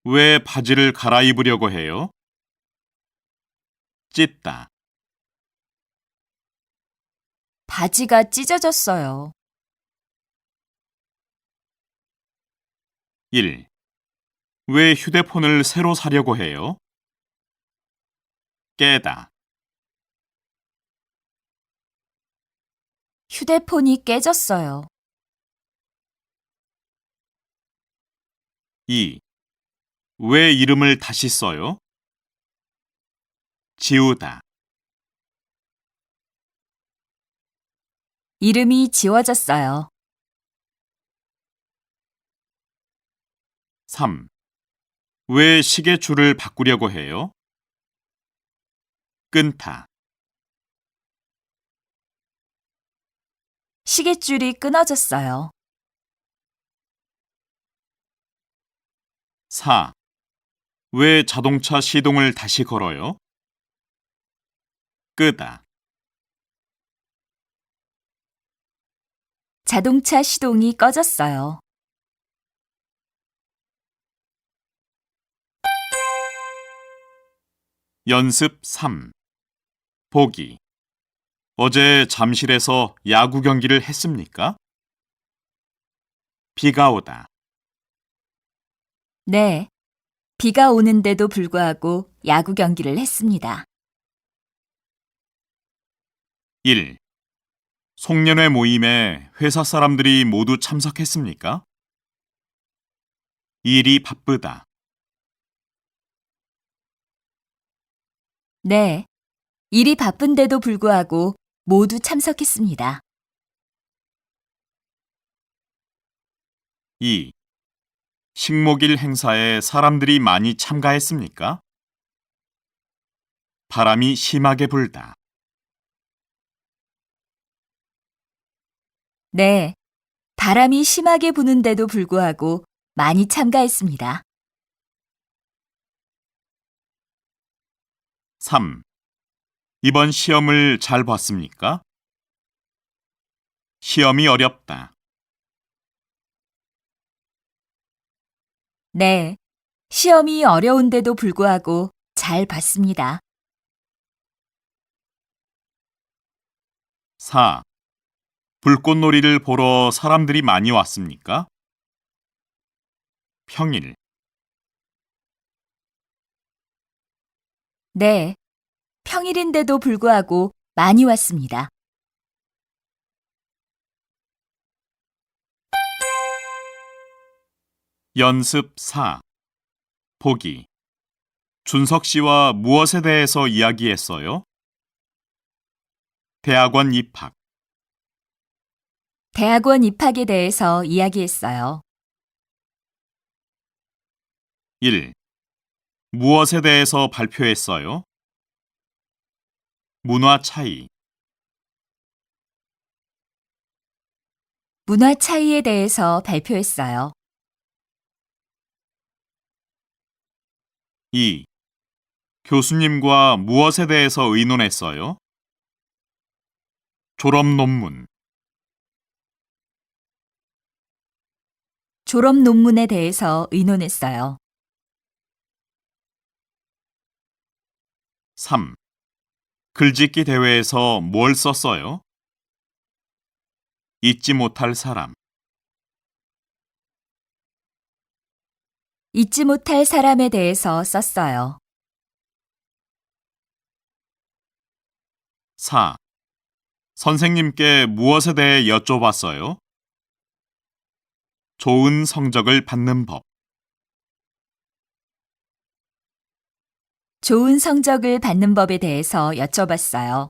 왜 바지를 갈아입으려고 해요? 찢다. 바지가 찢어졌어요. 1. 왜 휴대폰을 새로 사려고 해요? 깨다. 휴대폰이 깨졌어요. 2. 왜 이름을 다시 써요? 지우다. 이름이 지워졌어요. 3. 왜 시계줄을 바꾸려고 해요? 끊다. 시계줄이 끊어졌어요. 4. 왜 자동차 시동을 다시 걸어요? 끄다. 자동차 시동이 꺼졌어요. 연습 3. 보기. 어제 잠실에서 야구 경기를 했습니까? 비가 오다. 네. 비가 오는데도 불구하고 야구 경기를 했습니다. 1. 송년회 모임에 회사 사람들이 모두 참석했습니까? 일이 바쁘다. 네. 일이 바쁜데도 불구하고 모두 참석했습니다. 2. 식목일 행사에 사람들이 많이 참가했습니까? 바람이 심하게 불다. 네. 바람이 심하게 부는데도 불구하고 많이 참가했습니다. 3. 이번 시험을 잘 봤습니까? 시험이 어렵다. 네. 시험이 어려운데도 불구하고 잘 봤습니다. 4. 불꽃놀이를 보러 사람들이 많이 왔습니까? 평일. 네. 평일인데도 불구하고 많이 왔습니다. 연습 4. 보기. 준석 씨와 무엇에 대해서 이야기했어요? 대학원 입학. 대학원 입학에 대해서 이야기했어요. 1. 무엇에 대해서 발표했어요? 문화 차이. 문화 차이에 대해서 발표했어요. 2. 교수님과 무엇에 대해서 의논했어요? 졸업 논문. 졸업 논문에 대해서 의논했어요. 3. 글짓기 대회에서 뭘 썼어요? 잊지 못할 사람. 잊지 못할 사람에 대해서 썼어요. 4. 선생님께 무엇에 대해 여쭤봤어요? 좋은 성적을 받는 법. 좋은 성적을 받는 법에 대해서 여쭤봤어요.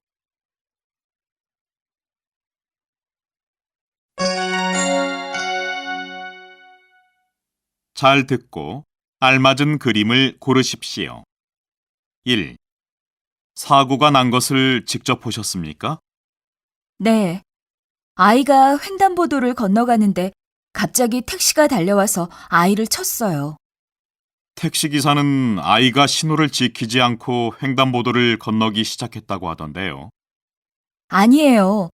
잘 듣고 알맞은 그림을 고르십시오. 1. 사고가 난 것을 직접 보셨습니까? 네. 아이가 횡단보도를 건너가는데 갑자기 택시가 달려와서 아이를 쳤어요. 택시기사는 아이가 신호를 지키지 않고 횡단보도를 건너기 시작했다고 하던데요. 아니에요.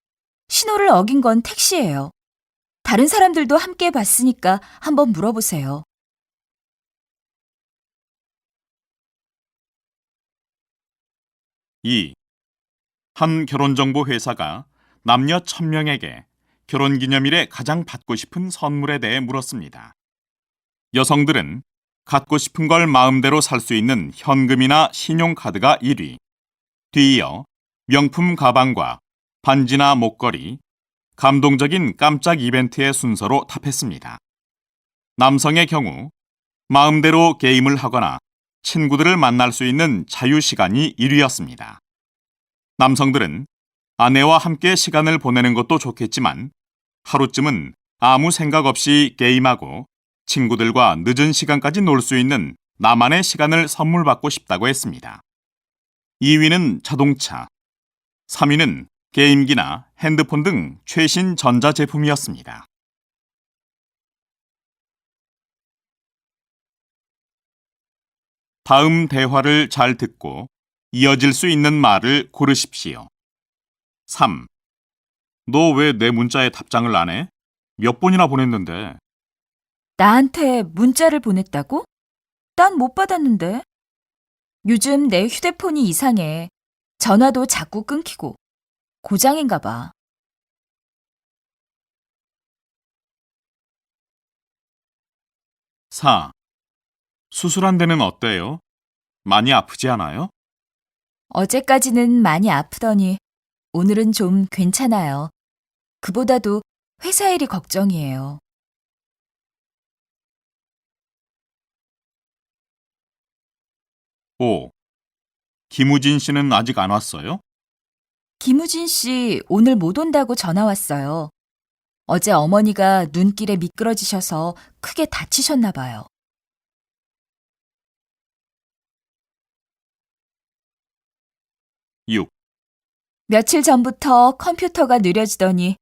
신호를 어긴 건 택시예요. 다른 사람들도 함께 봤으니까 한번 물어보세요. 2. 한 결혼정보 회사가 남녀 1000명에게 결혼기념일에 가장 받고 싶은 선물에 대해 물었습니다. 여성들은 갖고 싶은 걸 마음대로 살 수 있는 현금이나 신용카드가 1위, 뒤이어 명품 가방과 반지나 목걸이, 감동적인 깜짝 이벤트의 순서로 답했습니다. 남성의 경우 마음대로 게임을 하거나 친구들을 만날 수 있는 자유시간이 1위였습니다. 남성들은 아내와 함께 시간을 보내는 것도 좋겠지만 하루쯤은 아무 생각 없이 게임하고 친구들과 늦은 시간까지 놀 수 있는 나만의 시간을 선물 받고 싶다고 했습니다. 2위는 자동차, 3위는 게임기나 핸드폰 등 최신 전자제품이었습니다. 다음 대화를 잘 듣고 이어질 수 있는 말을 고르십시오. 3. 너 왜 내 문자에 답장을 안 해? 몇 번이나 보냈는데. 나한테 문자를 보냈다고? 난 못 받았는데. 요즘 내 휴대폰이 이상해. 전화도 자꾸 끊기고. 고장인가 봐. 4. 수술한 데는 어때요? 많이 아프지 않아요? 어제까지는 많이 아프더니 오늘은 좀 괜찮아요. 그보다도 회사 일이 걱정이에요. 5. 김우진 씨는 아직 안 왔어요? 김우진 씨 오늘 못 온다고 전화 왔어요. 어제 어머니가 눈길에 미끄러지셔서 크게 다치셨나 봐요. 6. 며칠 전부터 컴퓨터가 느려지더니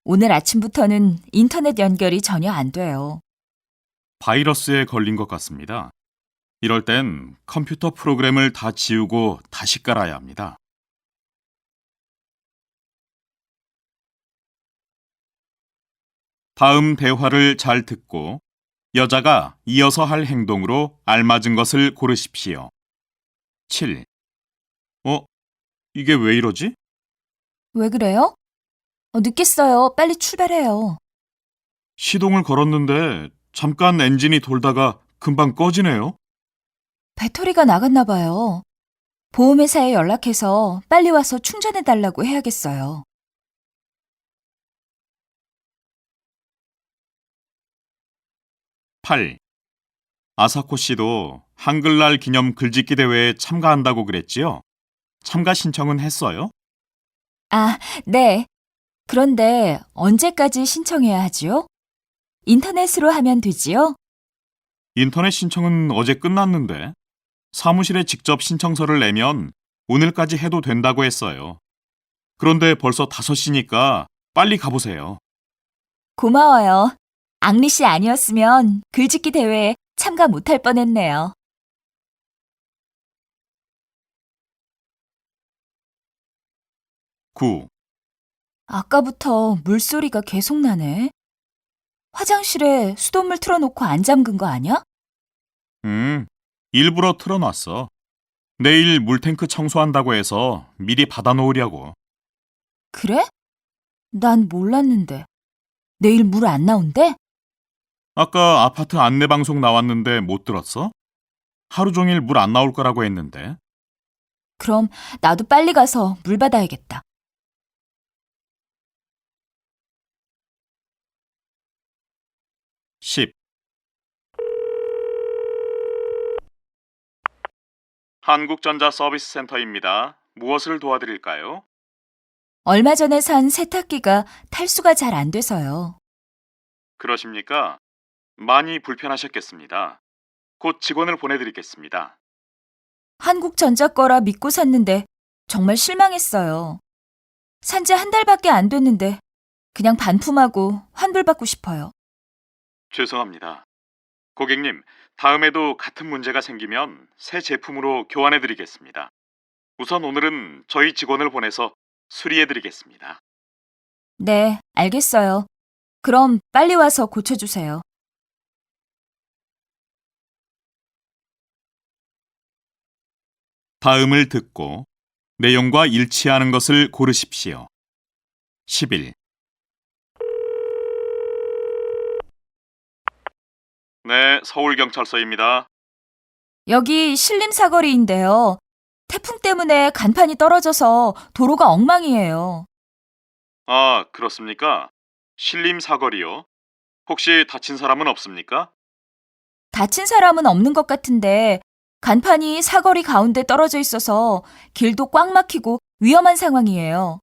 오늘 아침부터는 인터넷 연결이 전혀 안 돼요. 바이러스에 걸린 것 같습니다. 이럴 땐 컴퓨터 프로그램을 다 지우고 다시 깔아야 합니다. 다음 대화를 잘 듣고 여자가 이어서 할 행동으로 알맞은 것을 고르십시오. 7. 이게 왜 이러지? 왜 그래요? 늦겠어요. 빨리 출발해요. 시동을 걸었는데 잠깐 엔진이 돌다가 금방 꺼지네요. 배터리가 나갔나 봐요. 보험회사에 연락해서 빨리 와서 충전해달라고 해야겠어요. 8. 아사코 씨도 한글날 기념 글짓기 대회에 참가한다고 그랬지요? 참가 신청은 했어요? 아, 네. 그런데 언제까지 신청해야 하지요? 인터넷으로 하면 되지요? 인터넷 신청은 어제 끝났는데 사무실에 직접 신청서를 내면 오늘까지 해도 된다고 했어요. 그런데 벌써 5시니까 빨리 가보세요. 고마워요. 앙리 씨 아니었으면 글짓기 대회에 참가 못할 뻔했네요. 9. 아까부터 물소리가 계속 나네. 화장실에 수돗물 틀어놓고 안 잠근 거 아니야? 일부러 틀어놨어. 내일 물탱크 청소한다고 해서 미리 받아놓으려고. 그래? 난 몰랐는데. 내일 물 안 나온대? 아까 아파트 안내방송 나왔는데 못 들었어? 하루 종일 물 안 나올 거라고 했는데. 그럼 나도 빨리 가서 물 받아야겠다. 10. 한국전자 서비스 센터입니다. 무엇을 도와드릴까요? 얼마 전에 산 세탁기가 탈수가 잘 안 돼서요. 그러십니까? 많이 불편하셨겠습니다. 곧 직원을 보내드리겠습니다. 한국전자 거라 믿고 샀는데 정말 실망했어요. 산지 한 달밖에 안 됐는데 그냥 반품하고 환불받고 싶어요. 죄송합니다. 고객님, 다음에도 같은 문제가 생기면 새 제품으로 교환해드리겠습니다. 우선 오늘은 저희 직원을 보내서 수리해드리겠습니다. 네, 알겠어요. 그럼 빨리 와서 고쳐주세요. 다음을 듣고 내용과 일치하는 것을 고르십시오. 11. 네, 서울경찰서입니다. 여기 신림사거리인데요. 태풍 때문에 간판이 떨어져서 도로가 엉망이에요. 아, 그렇습니까? 신림사거리요? 혹시 다친 사람은 없습니까? 다친 사람은 없는 것 같은데 간판이 사거리 가운데 떨어져 있어서 길도 꽉 막히고 위험한 상황이에요.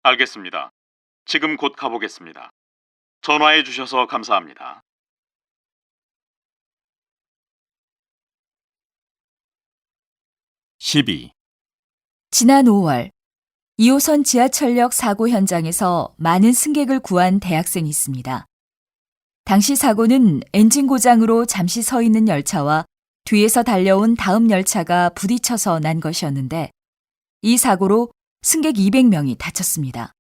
알겠습니다. 지금 곧 가보겠습니다. 전화해 주셔서 감사합니다. 12. 지난 5월 2호선 지하철역 사고 현장에서 많은 승객을 구한 대학생이 있습니다. 당시 사고는 엔진 고장으로 잠시 서 있는 열차와 뒤에서 달려온 다음 열차가 부딪혀서 난 것이었는데 이 사고로 승객 200명이 다쳤습니다.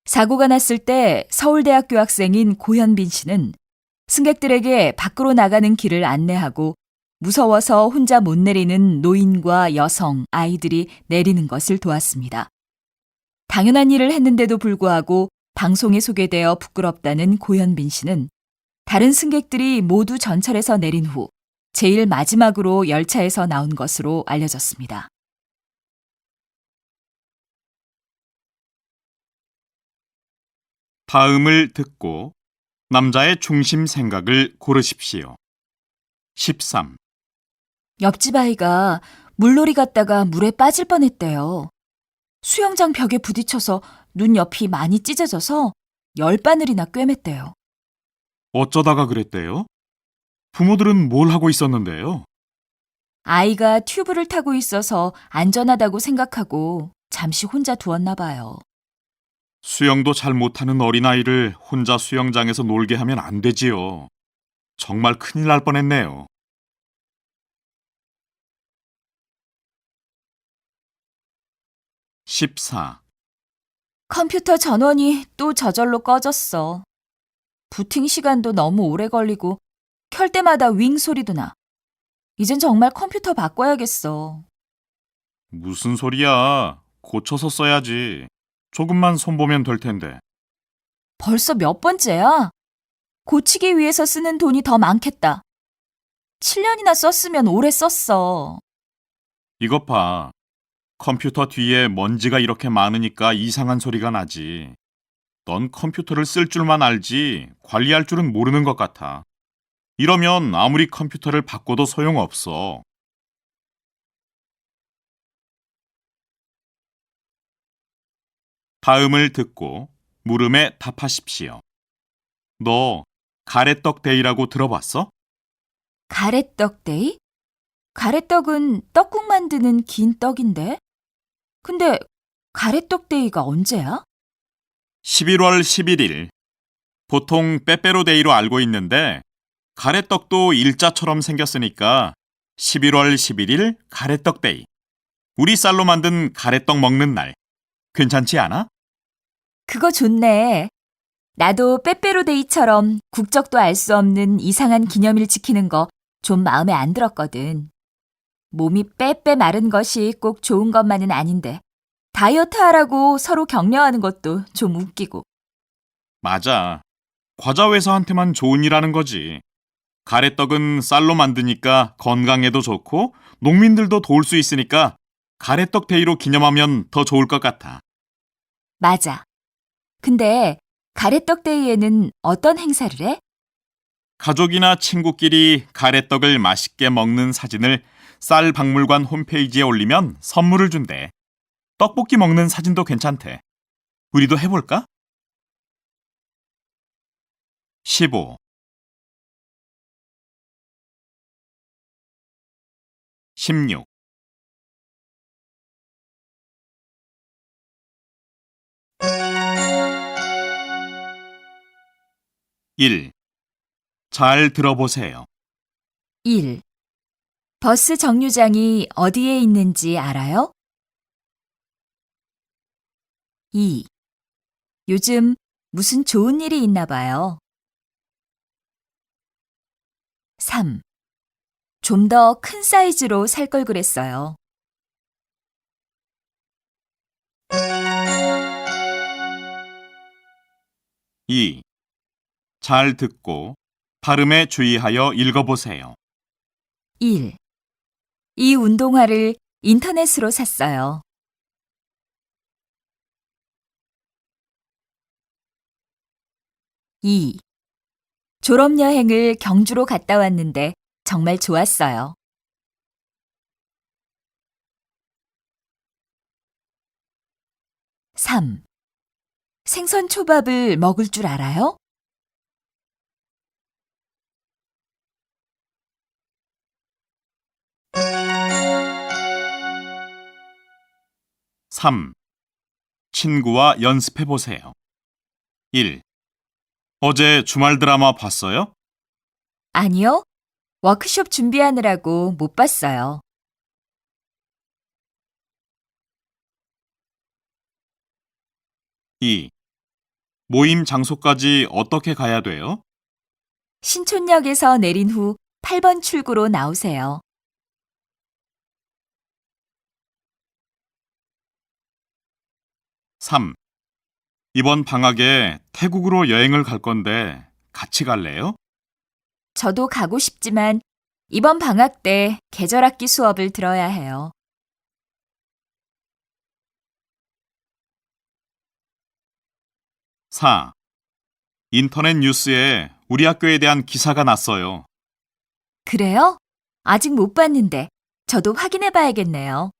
사고가 났을 때 서울대학교 학생인 고현빈 씨는 승객들에게 밖으로 나가는 길을 안내하고 무서워서 혼자 못 내리는 노인과 여성, 아이들이 내리는 것을 도왔습니다. 당연한 일을 했는데도 불구하고 방송에 소개되어 부끄럽다는 고현빈 씨는 다른 승객들이 모두 전철에서 내린 후 제일 마지막으로 열차에서 나온 것으로 알려졌습니다. 다음을 듣고 남자의 중심 생각을 고르십시오. 13. 옆집 아이가 물놀이 갔다가 물에 빠질 뻔했대요. 수영장 벽에 부딪혀서 눈 옆이 많이 찢어져서 10바늘이나 꿰맸대요. 어쩌다가 그랬대요? 부모들은 뭘 하고 있었는데요? 아이가 튜브를 타고 있어서 안전하다고 생각하고 잠시 혼자 두었나 봐요. 수영도 잘 못하는 어린아이를 혼자 수영장에서 놀게 하면 안 되지요. 정말 큰일 날 뻔했네요. 14. 컴퓨터 전원이 또 저절로 꺼졌어. 부팅 시간도 너무 오래 걸리고 켤 때마다 윙 소리도 나. 이젠 정말 컴퓨터 바꿔야겠어. 무슨 소리야. 고쳐서 써야지. 조금만 손보면 될 텐데. 벌써 몇 번째야? 고치기 위해서 쓰는 돈이 더 많겠다. 7년이나 썼으면 오래 썼어. 이것 봐. 컴퓨터 뒤에 먼지가 이렇게 많으니까 이상한 소리가 나지. 넌 컴퓨터를 쓸 줄만 알지 관리할 줄은 모르는 것 같아. 이러면 아무리 컴퓨터를 바꿔도 소용없어. 다음을 듣고 물음에 답하십시오. 너 가래떡 데이라고 들어봤어? 가래떡 데이? 가래떡은 떡국 만드는 긴 떡인데? 근데 가래떡 데이가 언제야? 11월 11일. 보통 빼빼로 데이로 알고 있는데 가래떡도 일자처럼 생겼으니까 11월 11일 가래떡 데이. 우리 쌀로 만든 가래떡 먹는 날. 괜찮지 않아? 그거 좋네. 나도 빼빼로데이처럼 국적도 알 수 없는 이상한 기념일 지키는 거 좀 마음에 안 들었거든. 몸이 빼빼 마른 것이 꼭 좋은 것만은 아닌데 다이어트 하라고 서로 격려하는 것도 좀 웃기고. 맞아. 과자 회사한테만 좋은 일하는 거지. 가래떡은 쌀로 만드니까 건강에도 좋고 농민들도 도울 수 있으니까 가래떡 데이로 기념하면 더 좋을 것 같아. 맞아. 근데 가래떡 데이에는 어떤 행사를 해? 가족이나 친구끼리 가래떡을 맛있게 먹는 사진을 쌀박물관 홈페이지에 올리면 선물을 준대. 떡볶이 먹는 사진도 괜찮대. 우리도 해볼까? 15. 16. 1. 잘 들어보세요. 1. 버스 정류장이 어디에 있는지 알아요? 2. 요즘 무슨 좋은 일이 있나 봐요. 3. 좀 더 큰 사이즈로 살 걸 그랬어요. 2. 잘 듣고 발음에 주의하여 읽어보세요. 1. 이 운동화를 인터넷으로 샀어요. 2. 졸업여행을 경주로 갔다 왔는데 정말 좋았어요. 3. 생선 초밥을 먹을 줄 알아요? 3. 친구와 연습해보세요. 1. 어제 주말 드라마 봤어요? 아니요. 워크숍 준비하느라고 못 봤어요. 2. 모임 장소까지 어떻게 가야 돼요? 신촌역에서 내린 후 8번 출구로 나오세요. 3. 이번 방학에 태국으로 여행을 갈 건데 같이 갈래요? 저도 가고 싶지만 이번 방학 때 계절학기 수업을 들어야 해요. 4. 인터넷 뉴스에 우리 학교에 대한 기사가 났어요. 그래요? 아직 못 봤는데 저도 확인해 봐야겠네요.